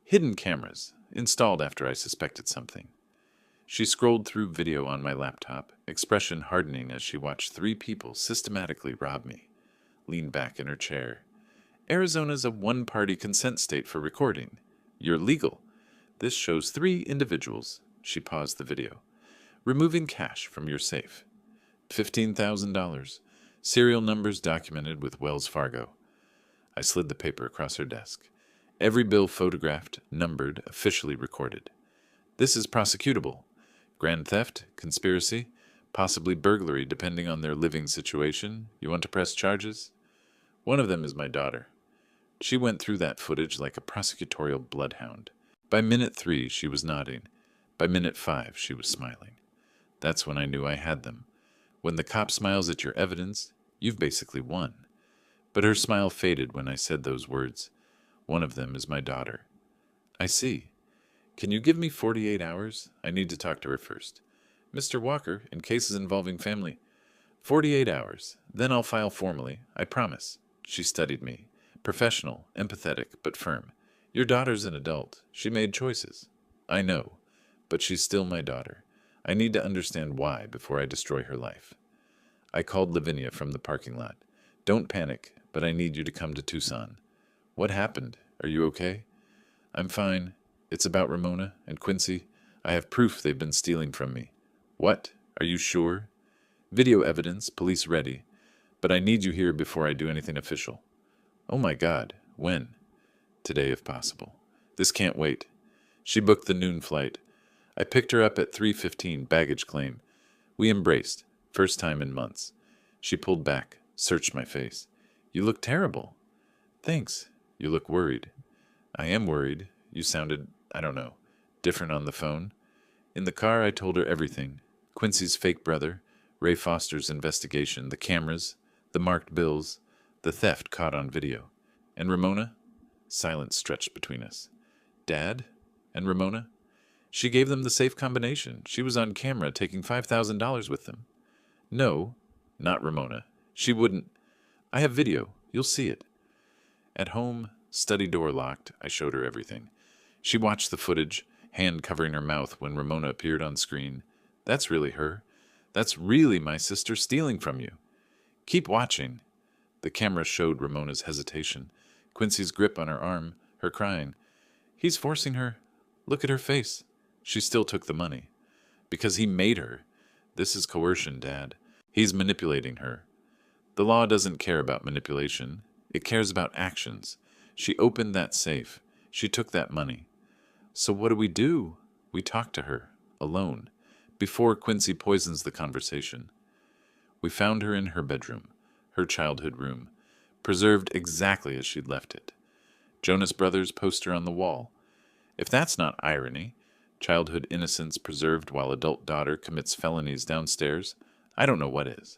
Hidden cameras, installed after I suspected something." She scrolled through video on my laptop, expression hardening as she watched 3 people systematically rob me. Leaned back in her chair. "Arizona's a one-party consent state for recording. You're legal. This shows 3 individuals." She paused the video. "Removing cash from your safe. $15,000. Serial numbers documented with Wells Fargo." I slid the paper across her desk. "Every bill photographed, numbered, officially recorded. This is prosecutable. Grand theft, conspiracy, possibly burglary depending on their living situation. You want to press charges?" "One of them is my daughter." She went through that footage like a prosecutorial bloodhound. By minute 3, she was nodding. By minute 5, she was smiling. That's when I knew I had them. When the cop smiles at your evidence, you've basically won. But her smile faded when I said those words. "One of them is my daughter." "I see. Can you give me 48 hours? I need to talk to her first." "Mr. Walker, in cases involving family." 48 hours. Then I'll file formally. I promise." She studied me. Professional, empathetic, but firm. "Your daughter's an adult. She made choices." "I know. But she's still my daughter. I need to understand why before I destroy her life." I called Lavinia from the parking lot. "Don't panic, but I need you to come to Tucson." "What happened? Are you okay?" "I'm fine. It's about Ramona and Quincy. I have proof they've been stealing from me." "What? Are you sure?" "Video evidence, police ready. But I need you here before I do anything official." "Oh my God. When?" "Today if possible. This can't wait." She booked the noon flight. I picked her up at 3:15, baggage claim. We embraced, first time in months. She pulled back, searched my face. "You look terrible." "Thanks. You look worried." "I am worried. You sounded, I don't know, different on the phone." In the car I told her everything. Quincy's fake brother, Ray Foster's investigation, the cameras, the marked bills, the theft caught on video. And Ramona? Silence stretched between us. Dad? And Ramona? She gave them the safe combination. She was on camera taking $5,000 with them. No, not Ramona. She wouldn't. I have video. You'll see it. At home, study door locked, I showed her everything. She watched the footage, hand covering her mouth when Ramona appeared on screen. That's really her. That's really my sister stealing from you. Keep watching. The camera showed Ramona's hesitation, Quincy's grip on her arm, her crying. He's forcing her. Look at her face. She still took the money. Because he made her. This is coercion, Dad. He's manipulating her. The law doesn't care about manipulation. It cares about actions. She opened that safe. She took that money. So what do? We talk to her, alone, before Quincy poisons the conversation. We found her in her bedroom, her childhood room, preserved exactly as she'd left it. Jonas Brothers poster on the wall. If that's not irony, childhood innocence preserved while adult daughter commits felonies downstairs, I don't know what is.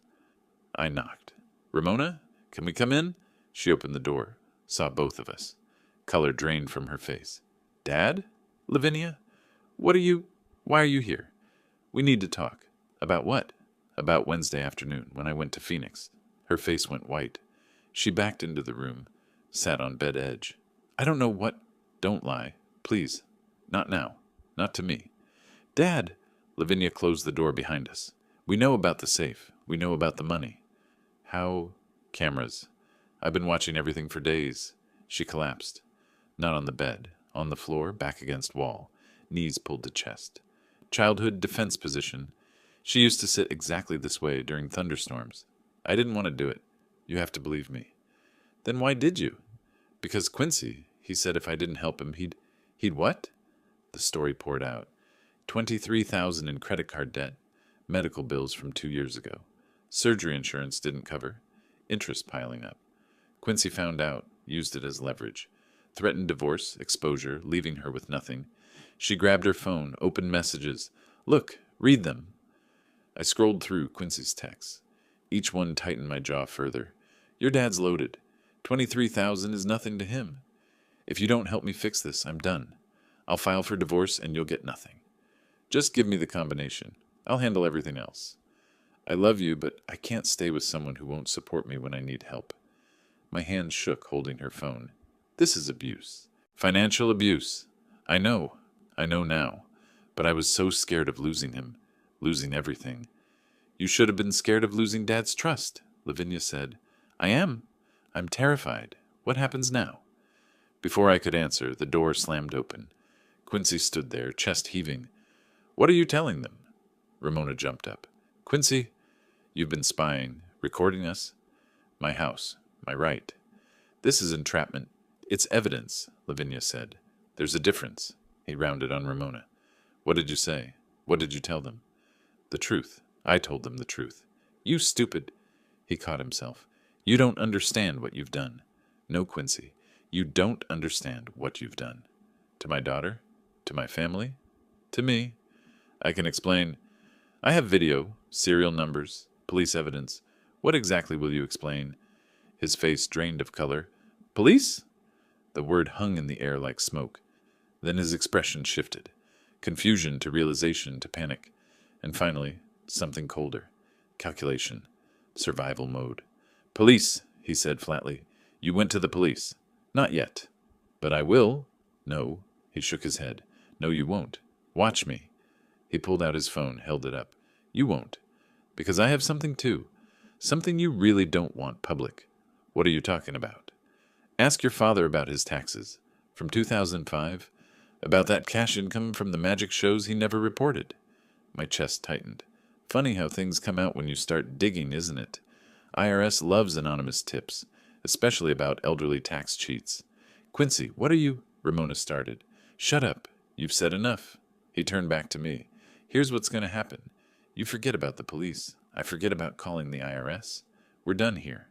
I knocked. Ramona, can we come in? She opened the door, saw both of us. Color drained from her face. Dad? Lavinia? Why are you here? We need to talk. About what? About Wednesday afternoon, when I went to Phoenix. Her face went white. She backed into the room, sat on bed edge. I don't know what. Don't lie. Please. Not now. Not to me. Dad! Lavinia closed the door behind us. We know about the safe. We know about the money. How? Cameras. I've been watching everything for days. She collapsed. Not on the bed. On the floor, back against wall. Knees pulled to chest. Childhood defense position. She used to sit exactly this way during thunderstorms. I didn't want to do it. You have to believe me. Then why did you? Because Quincy, he said if I didn't help him, he'd what? The story poured out. $23,000 in credit card debt. Medical bills from 2 years ago. Surgery insurance didn't cover. Interest piling up. Quincy found out, used it as leverage. Threatened divorce, exposure, leaving her with nothing. She grabbed her phone, opened messages. Look, read them. I scrolled through Quincy's texts. Each one tightened my jaw further. Your dad's loaded. $23,000 is nothing to him. If you don't help me fix this, I'm done. I'll file for divorce and you'll get nothing. Just give me the combination. I'll handle everything else. I love you, but I can't stay with someone who won't support me when I need help. My hand shook holding her phone. This is abuse. Financial abuse. I know now. But I was so scared of losing him, losing everything. You should have been scared of losing Dad's trust, Lavinia said. I am. I'm terrified. What happens now? Before I could answer, the door slammed open. Quincy stood there, chest heaving. What are you telling them? Ramona jumped up. Quincy, you've been spying, recording us? My house, my right. This is entrapment. It's evidence, Lavinia said. There's a difference. He rounded on Ramona. What did you say? What did you tell them? The truth. I told them the truth. You stupid. He caught himself. You don't understand what you've done. No, Quincy. You don't understand what you've done. To my daughter? To my family? To me? I can explain. I have video, serial numbers, police evidence. What exactly will you explain? His face drained of color. Police? The word hung in the air like smoke. Then his expression shifted. Confusion to realization to panic. And finally, something colder. Calculation. Survival mode. Police, he said flatly. You went to the police. Not yet. But I will. No. He shook his head. No, you won't. Watch me. He pulled out his phone, held it up. You won't. Because I have something too. Something you really don't want public. What are you talking about? Ask your father about his taxes. From 2005. About that cash income from the magic shows he never reported. My chest tightened. Funny how things come out when you start digging, isn't it? IRS loves anonymous tips, especially about elderly tax cheats. Quincy, what are you? Ramona started. Shut up. You've said enough. He turned back to me. Here's what's going to happen. You forget about the police. I forget about calling the IRS. We're done here.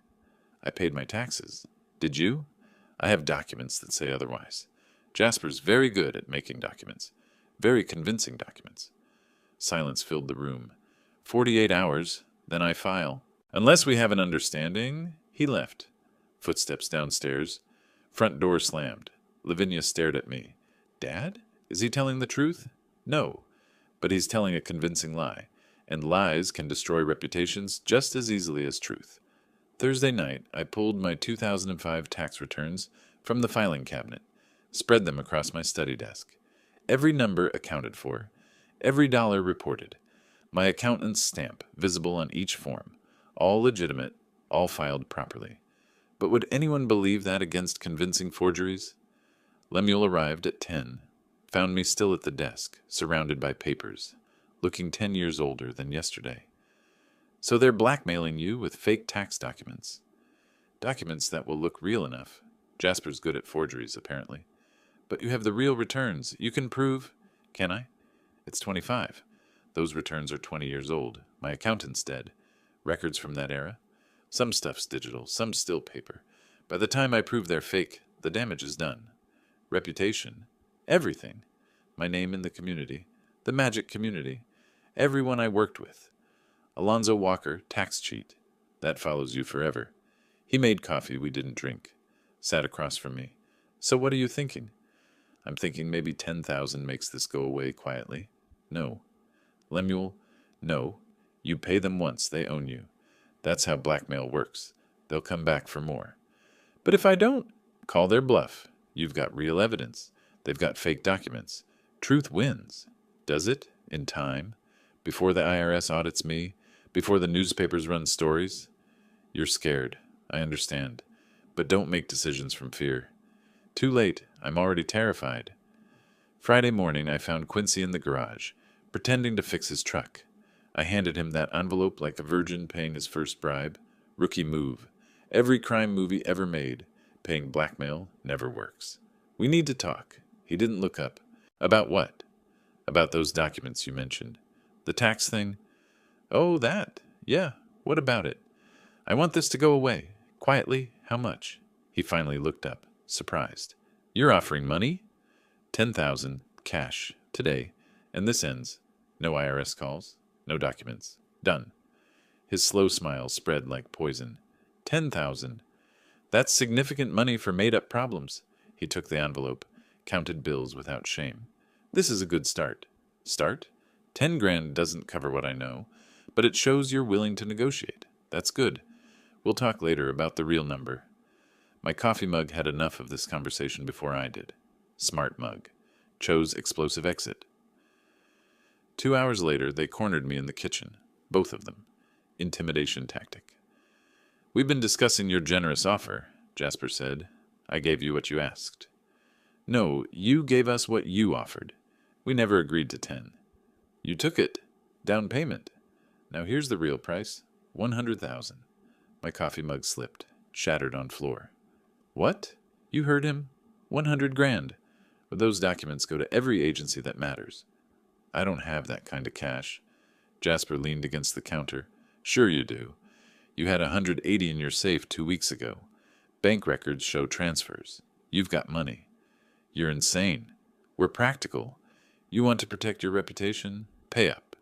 I paid my taxes. Did you? I have documents that say otherwise. Jasper's very good at making documents. Very convincing documents. Silence filled the room. 48 hours, then I file. Unless we have an understanding, he left. Footsteps downstairs. Front door slammed. Lavinia stared at me. Dad? Is he telling the truth? No, but he's telling a convincing lie, and lies can destroy reputations just as easily as truth. Thursday night, I pulled my 2005 tax returns from the filing cabinet, spread them across my study desk. Every number accounted for, every dollar reported, my accountant's stamp visible on each form, all legitimate, all filed properly. But would anyone believe that against convincing forgeries? Lemuel arrived at 10, found me still at the desk, surrounded by papers, looking 10 years older than yesterday. So they're blackmailing you with fake tax documents. Documents that will look real enough. Jasper's good at forgeries, apparently. But you have the real returns. You can prove... Can I? It's 25. Those returns are 20 years old. My accountant's dead. Records from that era. Some stuff's digital, some still paper. By the time I prove they're fake, the damage is done. Reputation. Everything. My name in the community. The magic community. Everyone I worked with. Alonzo Walker, tax cheat. That follows you forever. He made coffee we didn't drink. Sat across from me. So what are you thinking? I'm thinking maybe 10,000 makes this go away quietly. No. Lemuel, no. You pay them once, they own you. That's how blackmail works. They'll come back for more. But if I don't, call their bluff. You've got real evidence. They've got fake documents. Truth wins. Does it? In time? Before the IRS audits me? Before the newspapers run stories? You're scared. I understand. But don't make decisions from fear. Too late. I'm already terrified. Friday morning, I found Quincy in the garage, pretending to fix his truck. I handed him that envelope like a virgin paying his first bribe. Rookie move. Every crime movie ever made. Paying blackmail never works. We need to talk. He didn't look up. About what? About those documents you mentioned. The tax thing? Oh, that. Yeah. What about it? I want this to go away. Quietly. How much? He finally looked up, surprised. You're offering money? 10,000, cash, today. And this ends. No IRS calls. No documents. Done. His slow smile spread like poison. 10,000. That's significant money for made-up problems. He took the envelope, counted bills without shame. This is a good start. Start? 10 grand doesn't cover what I know, but it shows you're willing to negotiate. That's good. We'll talk later about the real number. My coffee mug had enough of this conversation before I did. Smart mug. Chose explosive exit. 2 hours later, they cornered me in the kitchen. Both of them. Intimidation tactic. We've been discussing your generous offer, Jasper said. I gave you what you asked. No, you gave us what you offered. We never agreed to 10. You took it. Down payment. Now here's the real price. 100,000. My coffee mug slipped, shattered on floor. What? You heard him? 100 grand. But those documents go to every agency that matters. I don't have that kind of cash. Jasper leaned against the counter. Sure you do. You had 180 in your safe 2 weeks ago. Bank records show transfers. You've got money. You're insane. We're practical. You want to protect your reputation? Pay up.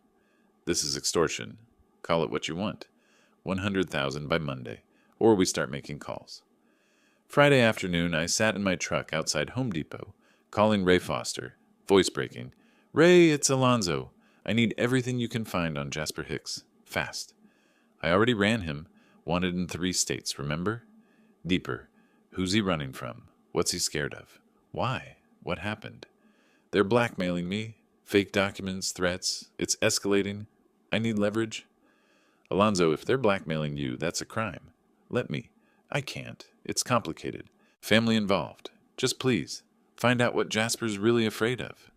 This is extortion. Call it what you want. 100,000 by Monday, or we start making calls. Friday afternoon, I sat in my truck outside Home Depot, calling Ray Foster, voice breaking. Ray, it's Alonzo. I need everything you can find on Jasper Hicks. Fast. I already ran him. Wanted in 3 states, remember? Deeper. Who's he running from? What's he scared of? Why? What happened? They're blackmailing me. Fake documents, threats. It's escalating. I need leverage. Alonzo, if they're blackmailing you, that's a crime. Let me. I can't. It's complicated. Family involved. Just please, find out what Jasper's really afraid of.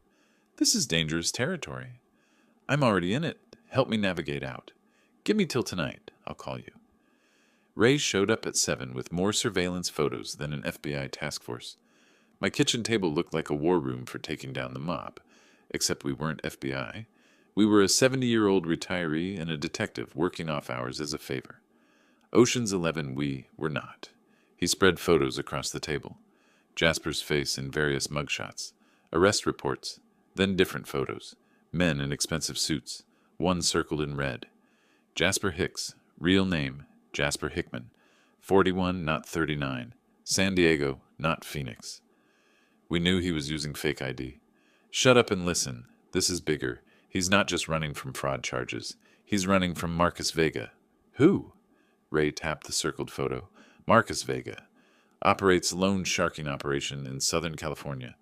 This is dangerous territory. I'm already in it. Help me navigate out. Give me till tonight. I'll call you. Ray showed up at 7 with more surveillance photos than an FBI task force. My kitchen table looked like a war room for taking down the mob, except we weren't FBI. We were a 70-year-old retiree and a detective working off hours as a favor. Ocean's 11 we were not. He spread photos across the table. Jasper's face in various mugshots. Arrest reports. Then different photos. Men in expensive suits. one circled in red. Jasper Hicks, real name, Jasper Hickman. 41, not 39. San Diego, not Phoenix. We knew he was using fake ID. Shut up and listen. This is bigger. He's not just running from fraud charges. He's running from Marcus Vega. Who? Ray tapped the circled photo. Marcus Vega. Operates loan sharking operation in Southern California.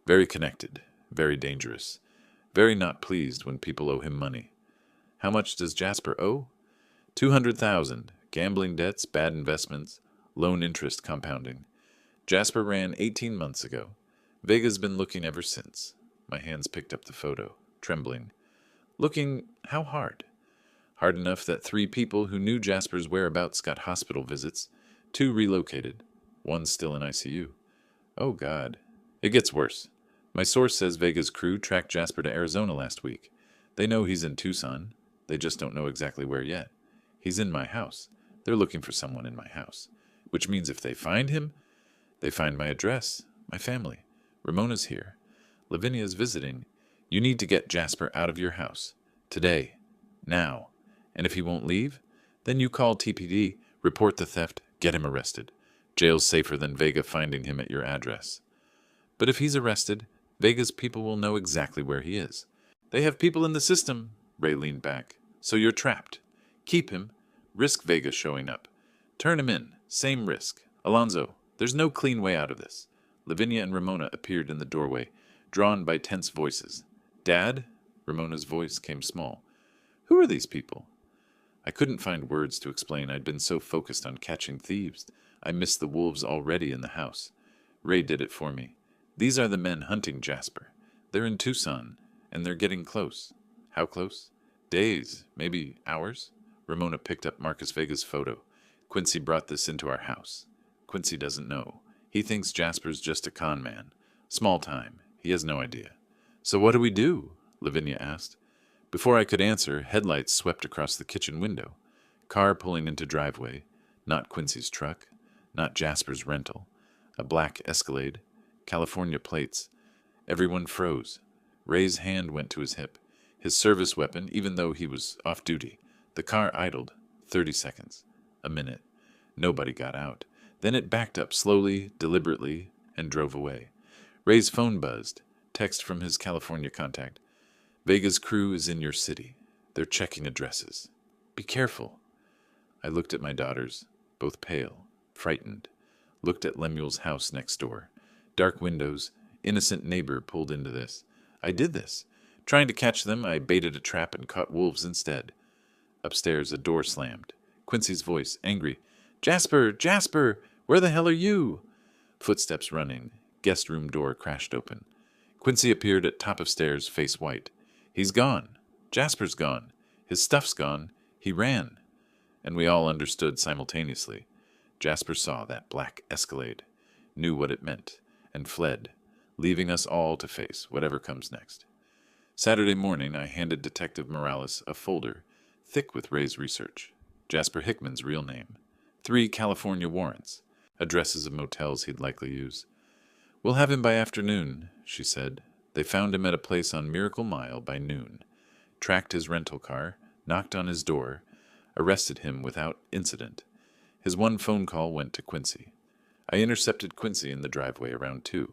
Very connected. Very dangerous. Very not pleased when people owe him money. How much does Jasper owe? 200,000. Gambling debts, bad investments, loan interest compounding. Jasper ran 18 months ago. Vega's been looking ever since. My hands picked up the photo, trembling. Looking how hard? Hard enough that 3 people who knew Jasper's whereabouts got hospital visits, 2 relocated, 1 still in ICU. Oh, God. It gets worse. My source says Vega's crew tracked Jasper to Arizona last week. They know he's in Tucson. They just don't know exactly where yet. He's in my house. They're looking for someone in my house. Which means if they find him, they find my address, my family. Ramona's here. Lavinia's visiting. You need to get Jasper out of your house. Today. Now. And if he won't leave, then you call TPD, report the theft, get him arrested. Jail's safer than Vega finding him at your address. But if he's arrested, Vega's people will know exactly where he is. They have people in the system, Ray leaned back. So you're trapped. Keep him. Risk Vega showing up. Turn him in. Same risk. Alonzo, there's no clean way out of this. Lavinia and Ramona appeared in the doorway, drawn by tense voices. Dad? Ramona's voice came small. Who are these people? I couldn't find words to explain. I'd been so focused on catching thieves. I missed the wolves already in the house. Ray did it for me. These are the men hunting Jasper. They're in Tucson, and they're getting close. How close? Days, maybe hours? Ramona picked up Marcus Vega's photo. Quincy brought this into our house. Quincy doesn't know. He thinks Jasper's just a con man. Small time. He has no idea. So what do we do? Lavinia asked. Before I could answer, headlights swept across the kitchen window. Car pulling into driveway. Not Quincy's truck. Not Jasper's rental. A black Escalade. California plates. Everyone froze. Ray's hand went to his hip. His service weapon, even though he was off duty. The car idled. 30 seconds. A minute. Nobody got out. Then it backed up slowly, deliberately, and drove away. Ray's phone buzzed. Text from his California contact. Vega's crew is in your city. They're checking addresses. Be careful. I looked at my daughters, both pale, frightened. Looked at Lemuel's house next door. Dark windows, innocent neighbor pulled into this. I did this. Trying to catch them, I baited a trap and caught wolves instead. Upstairs, a door slammed. Quincy's voice, angry. Jasper! Jasper! Where the hell are you? Footsteps running. Guest room door crashed open. Quincy appeared at top of stairs, face white. He's gone. Jasper's gone. His stuff's gone. He ran. And we all understood simultaneously. Jasper saw that black Escalade, knew what it meant, and fled, leaving us all to face whatever comes next. Saturday morning, I handed Detective Morales a folder, thick with Ray's research. Jasper Hickman's real name. 3 California warrants. Addresses of motels he'd likely use. We'll have him by afternoon, she said. They found him at a place on Miracle Mile by noon. Tracked his rental car, knocked on his door, arrested him without incident. His one phone call went to Quincy. I intercepted Quincy in the driveway around 2.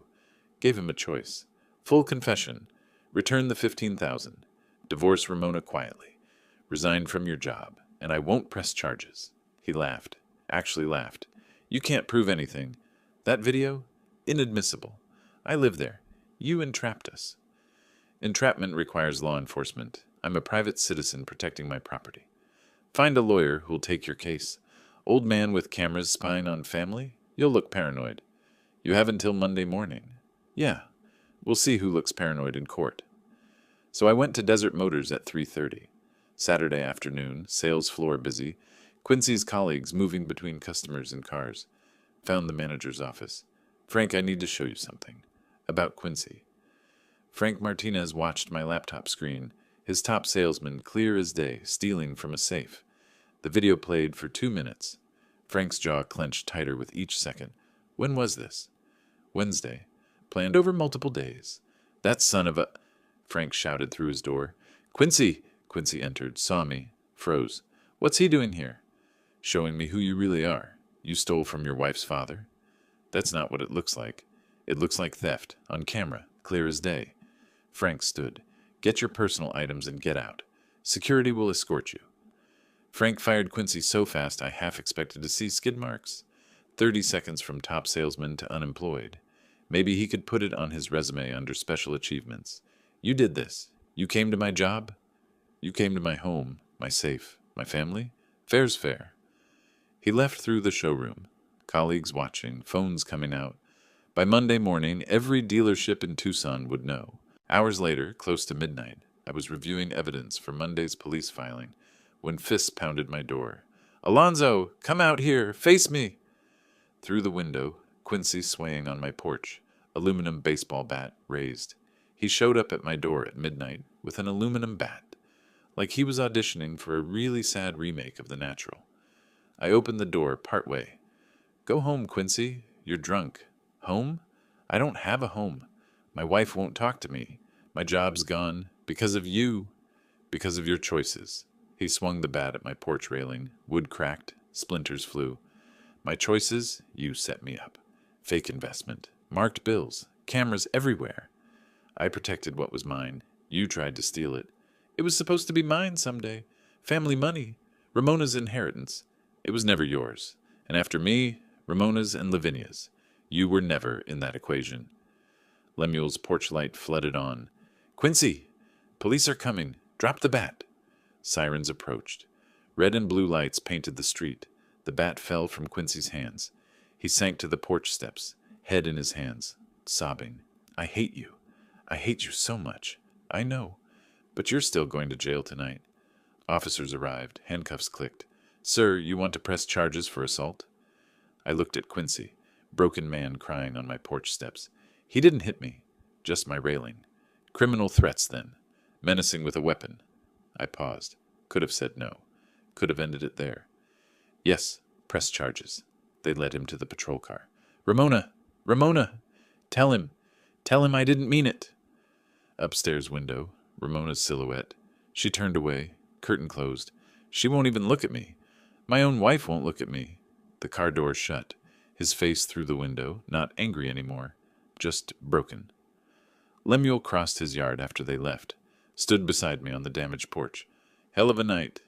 Gave him a choice. Full confession. Return the $15,000. Divorce Ramona quietly. Resign from your job, and I won't press charges. He laughed. Actually laughed. You can't prove anything. That video? Inadmissible. I live there. You entrapped us. Entrapment requires law enforcement. I'm a private citizen protecting my property. Find a lawyer who'll take your case. Old man with cameras spying on family? You'll look paranoid. You have until Monday morning. Yeah. We'll see who looks paranoid in court. So I went to Desert Motors at 3:30. Saturday afternoon, sales floor busy. Quincy's colleagues moving between customers and cars. Found the manager's office. Frank, I need to show you something. About Quincy. Frank Martinez watched my laptop screen, his top salesman clear as day, stealing from a safe. The video played for 2 minutes. Frank's jaw clenched tighter with each second. When was this? Wednesday. Planned over multiple days. That son of a... Frank shouted through his door. Quincy! Quincy entered, saw me, froze. What's he doing here? Showing me who you really are. You stole from your wife's father? That's not what it looks like. It looks like theft, on camera, clear as day. Frank stood. Get your personal items and get out. Security will escort you. Frank fired Quincy so fast I half expected to see skid marks. 30 seconds from top salesman to unemployed. Maybe he could put it on his resume under special achievements. You did this. You came to my job. You came to my home, my safe, my family. Fair's fair. He left through the showroom. Colleagues watching, phones coming out. By Monday morning, every dealership in Tucson would know. Hours later, close to midnight, I was reviewing evidence for Monday's police filing when fists pounded my door. Alonzo, come out here, face me! Through the window, Quincy swaying on my porch, aluminum baseball bat raised. He showed up at my door at midnight with an aluminum bat, like he was auditioning for a really sad remake of The Natural. I opened the door partway. Go home, Quincy. You're drunk. Home? I don't have a home. My wife won't talk to me. My job's gone. Because of you. Because of your choices. He swung the bat at my porch railing. Wood cracked. Splinters flew. My choices? You set me up. Fake investment. Marked bills. Cameras everywhere. I protected what was mine. You tried to steal it. It was supposed to be mine someday. Family money. Ramona's inheritance. It was never yours. And after me, Ramona's and Lavinia's. You were never in that equation. Lemuel's porch light flooded on. Quincy! Police are coming. Drop the bat. Sirens approached. Red and blue lights painted the street. The bat fell from Quincy's hands. He sank to the porch steps, head in his hands, sobbing. I hate you. I hate you so much. I know. But you're still going to jail tonight. Officers arrived. Handcuffs clicked. Sir, you want to press charges for assault? I looked at Quincy, broken man crying on my porch steps. He didn't hit me, just my railing. Criminal threats, then. Menacing with a weapon. I paused. Could have said no. Could have ended it there. Yes, press charges. They led him to the patrol car. Ramona! Ramona! Tell him I didn't mean it. Upstairs window, Ramona's silhouette. She turned away, curtain closed. She won't even look at me. My own wife won't look at me. The car door shut. His face through the window, not angry anymore, just broken. Lemuel crossed his yard after they left, stood beside me on the damaged porch. Hell of a night.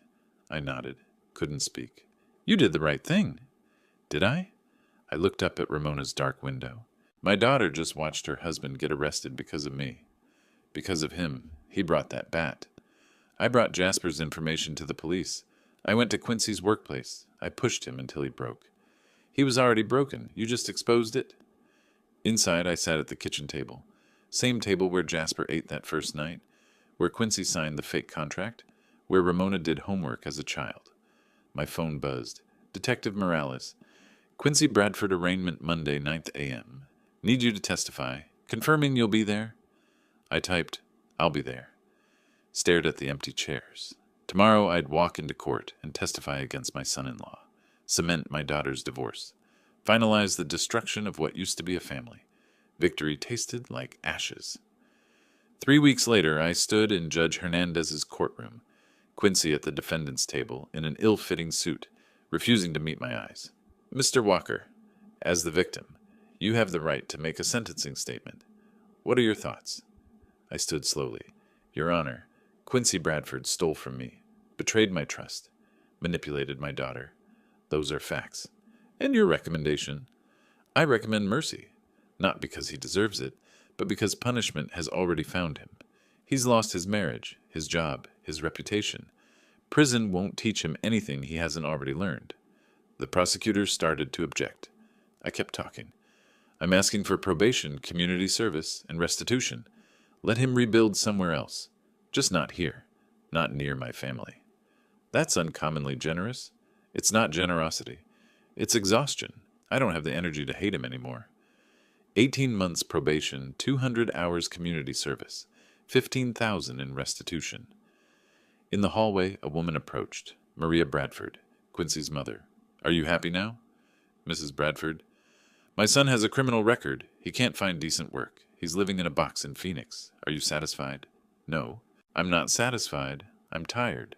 I nodded, couldn't speak. You did the right thing. Did I? I looked up at Ramona's dark window. My daughter just watched her husband get arrested because of me. Because of him. He brought that bat. I brought Jasper's information to the police. I went to Quincy's workplace. I pushed him until he broke. He was already broken. You just exposed it? Inside, I sat at the kitchen table. Same table where Jasper ate that first night, where Quincy signed the fake contract, where Ramona did homework as a child. My phone buzzed. Detective Morales. Quincy Bradford arraignment Monday, 9th a.m. Need you to testify. Confirming you'll be there? I typed, I'll be there. Stared at the empty chairs. Tomorrow I'd walk into court and testify against my son-in-law. Cement my daughter's divorce. Finalize the destruction of what used to be a family. Victory tasted like ashes. 3 weeks later, I stood in Judge Hernandez's courtroom, Quincy at the defendant's table in an ill-fitting suit, refusing to meet my eyes. Mr. Walker, as the victim, you have the right to make a sentencing statement. What are your thoughts? I stood slowly. Your Honor, Quincy Bradford stole from me, betrayed my trust, manipulated my daughter. Those are facts. And your recommendation? I recommend mercy, not because he deserves it, but because punishment has already found him. He's lost his marriage, his job, his reputation. Prison won't teach him anything he hasn't already learned. The prosecutors started to object. I kept talking. I'm asking for probation, community service, and restitution. Let him rebuild somewhere else. Just not here. Not near my family. That's uncommonly generous. It's not generosity. It's exhaustion. I don't have the energy to hate him anymore. 18 months probation, 200 hours community service, $15,000 in restitution. In the hallway, a woman approached. Maria Bradford, Quincy's mother. Are you happy now? Mrs. Bradford. My son has a criminal record. He can't find decent work. He's living in a box in Phoenix. Are you satisfied? No. I'm not satisfied. I'm tired.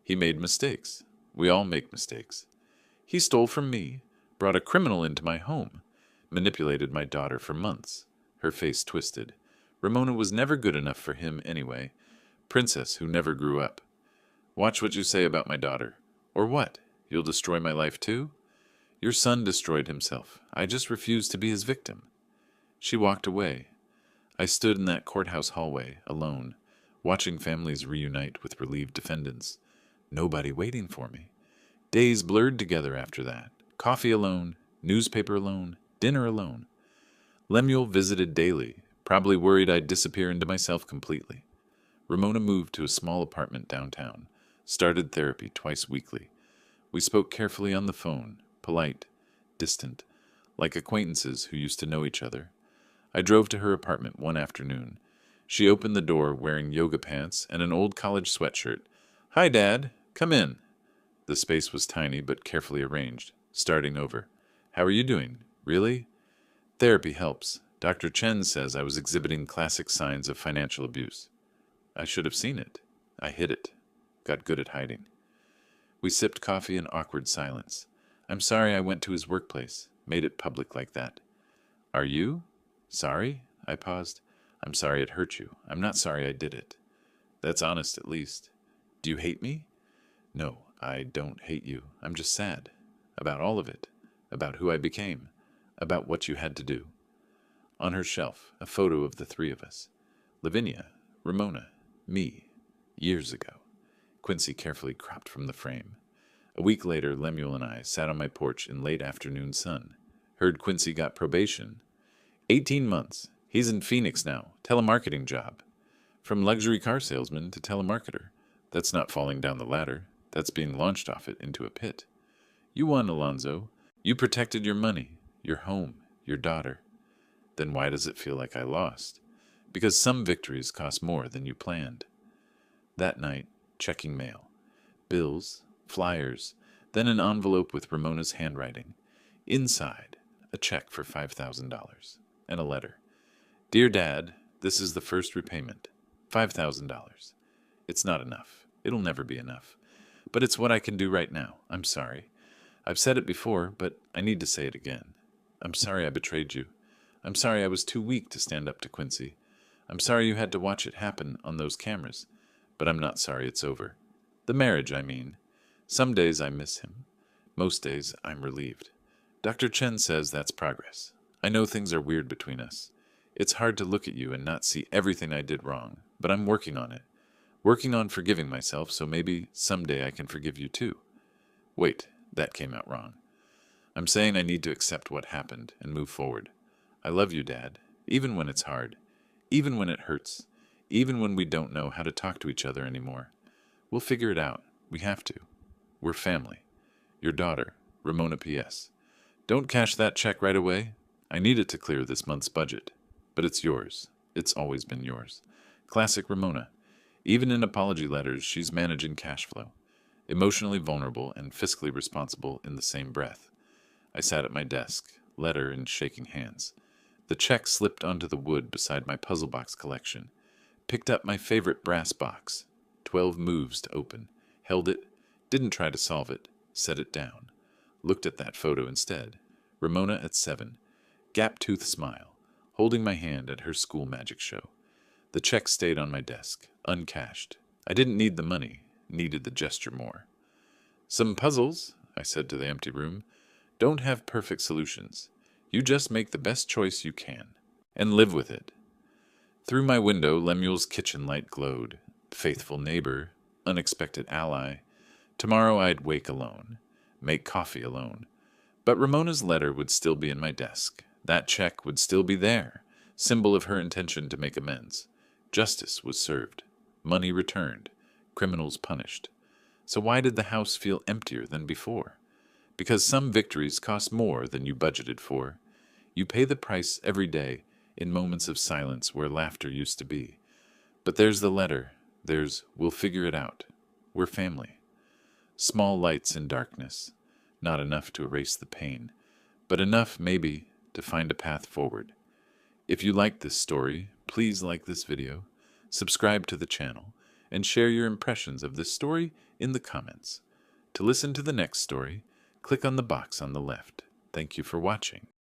He made mistakes. We all make mistakes. He stole from me, brought a criminal into my home, manipulated my daughter for months. Her face twisted. Ramona was never good enough for him anyway. Princess who never grew up. Watch what you say about my daughter. Or what? You'll destroy my life too? Your son destroyed himself. I just refused to be his victim. She walked away. I stood in that courthouse hallway, alone, watching families reunite with relieved defendants. Nobody waiting for me. Days blurred together after that. Coffee alone, newspaper alone, dinner alone. Lemuel visited daily, probably worried I'd disappear into myself completely. Ramona moved to a small apartment downtown, started therapy twice weekly. We spoke carefully on the phone, polite, distant, like acquaintances who used to know each other. I drove to her apartment one afternoon. She opened the door wearing yoga pants and an old college sweatshirt. "Hi, Dad. Come in." The space was tiny but carefully arranged, starting over. "How are you doing? Really?" "Therapy helps. Dr. Chen says I was exhibiting classic signs of financial abuse." I should have seen it. I hid it. Got good at hiding. We sipped coffee in awkward silence. "I'm sorry I went to his workplace, made it public like that." "Are you? Sorry?" I paused. "I'm sorry it hurt you. I'm not sorry I did it." "That's honest, at least." "Do you hate me?" "No, I don't hate you. I'm just sad. About all of it. About who I became. About what you had to do." On her shelf, a photo of the three of us. Lavinia, Ramona, me, years ago. Quincy carefully cropped from the frame. A week later, Lemuel and I sat on my porch in late afternoon sun. Heard Quincy got probation. 18 months. He's in Phoenix now. Telemarketing job. From luxury car salesman to telemarketer. That's not falling down the ladder. That's being launched off it into a pit. You won, Alonzo. You protected your money, your home, your daughter. Then why does it feel like I lost? Because some victories cost more than you planned. That night, checking mail. Bills, flyers, then an envelope with Ramona's handwriting. Inside, a check for $5,000. And a letter. "Dear Dad, this is the first repayment. $5,000. It's not enough. It'll never be enough. But it's what I can do right now. I'm sorry. I've said it before, but I need to say it again. I'm sorry I betrayed you. I'm sorry I was too weak to stand up to Quincy. I'm sorry you had to watch it happen on those cameras. But I'm not sorry it's over. The marriage, I mean. Some days I miss him. Most days I'm relieved. Dr. Chen says that's progress. I know things are weird between us. It's hard to look at you and not see everything I did wrong, but I'm working on it. Working on forgiving myself, so maybe someday I can forgive you too. Wait, that came out wrong. I'm saying I need to accept what happened and move forward. I love you, Dad, even when it's hard, even when it hurts, even when we don't know how to talk to each other anymore. We'll figure it out. We have to. We're family. Your daughter, Ramona P.S. Don't cash that check right away. I need it to clear this month's budget. But it's yours. It's always been yours. Classic Ramona. Even in apology letters, she's managing cash flow. Emotionally vulnerable and fiscally responsible in the same breath. I sat at my desk, letter in shaking hands. The check slipped onto the wood beside my puzzle box collection. Picked up my favorite brass box. 12 moves to open. Held it. Didn't try to solve it. Set it down. Looked at that photo instead. Ramona at 7. Gap-toothed smile. Holding my hand at her school magic show. The check stayed on my desk, uncashed. I didn't need the money, needed the gesture more. Some puzzles, I said to the empty room, don't have perfect solutions. You just make the best choice you can, and live with it. Through my window, Lemuel's kitchen light glowed. Faithful neighbor, unexpected ally. Tomorrow I'd wake alone, make coffee alone. But Ramona's letter would still be in my desk. That check would still be there, symbol of her intention to make amends. Justice was served, money returned, criminals punished. So why did the house feel emptier than before? Because some victories cost more than you budgeted for. You pay the price every day in moments of silence where laughter used to be. But there's the letter. There's, we'll figure it out. We're family. Small lights in darkness. Not enough to erase the pain, but enough, maybe, to find a path forward. If you like this story, please like this video, subscribe to the channel, and share your impressions of this story in the comments. To listen to the next story, click on the box on the left. Thank you for watching.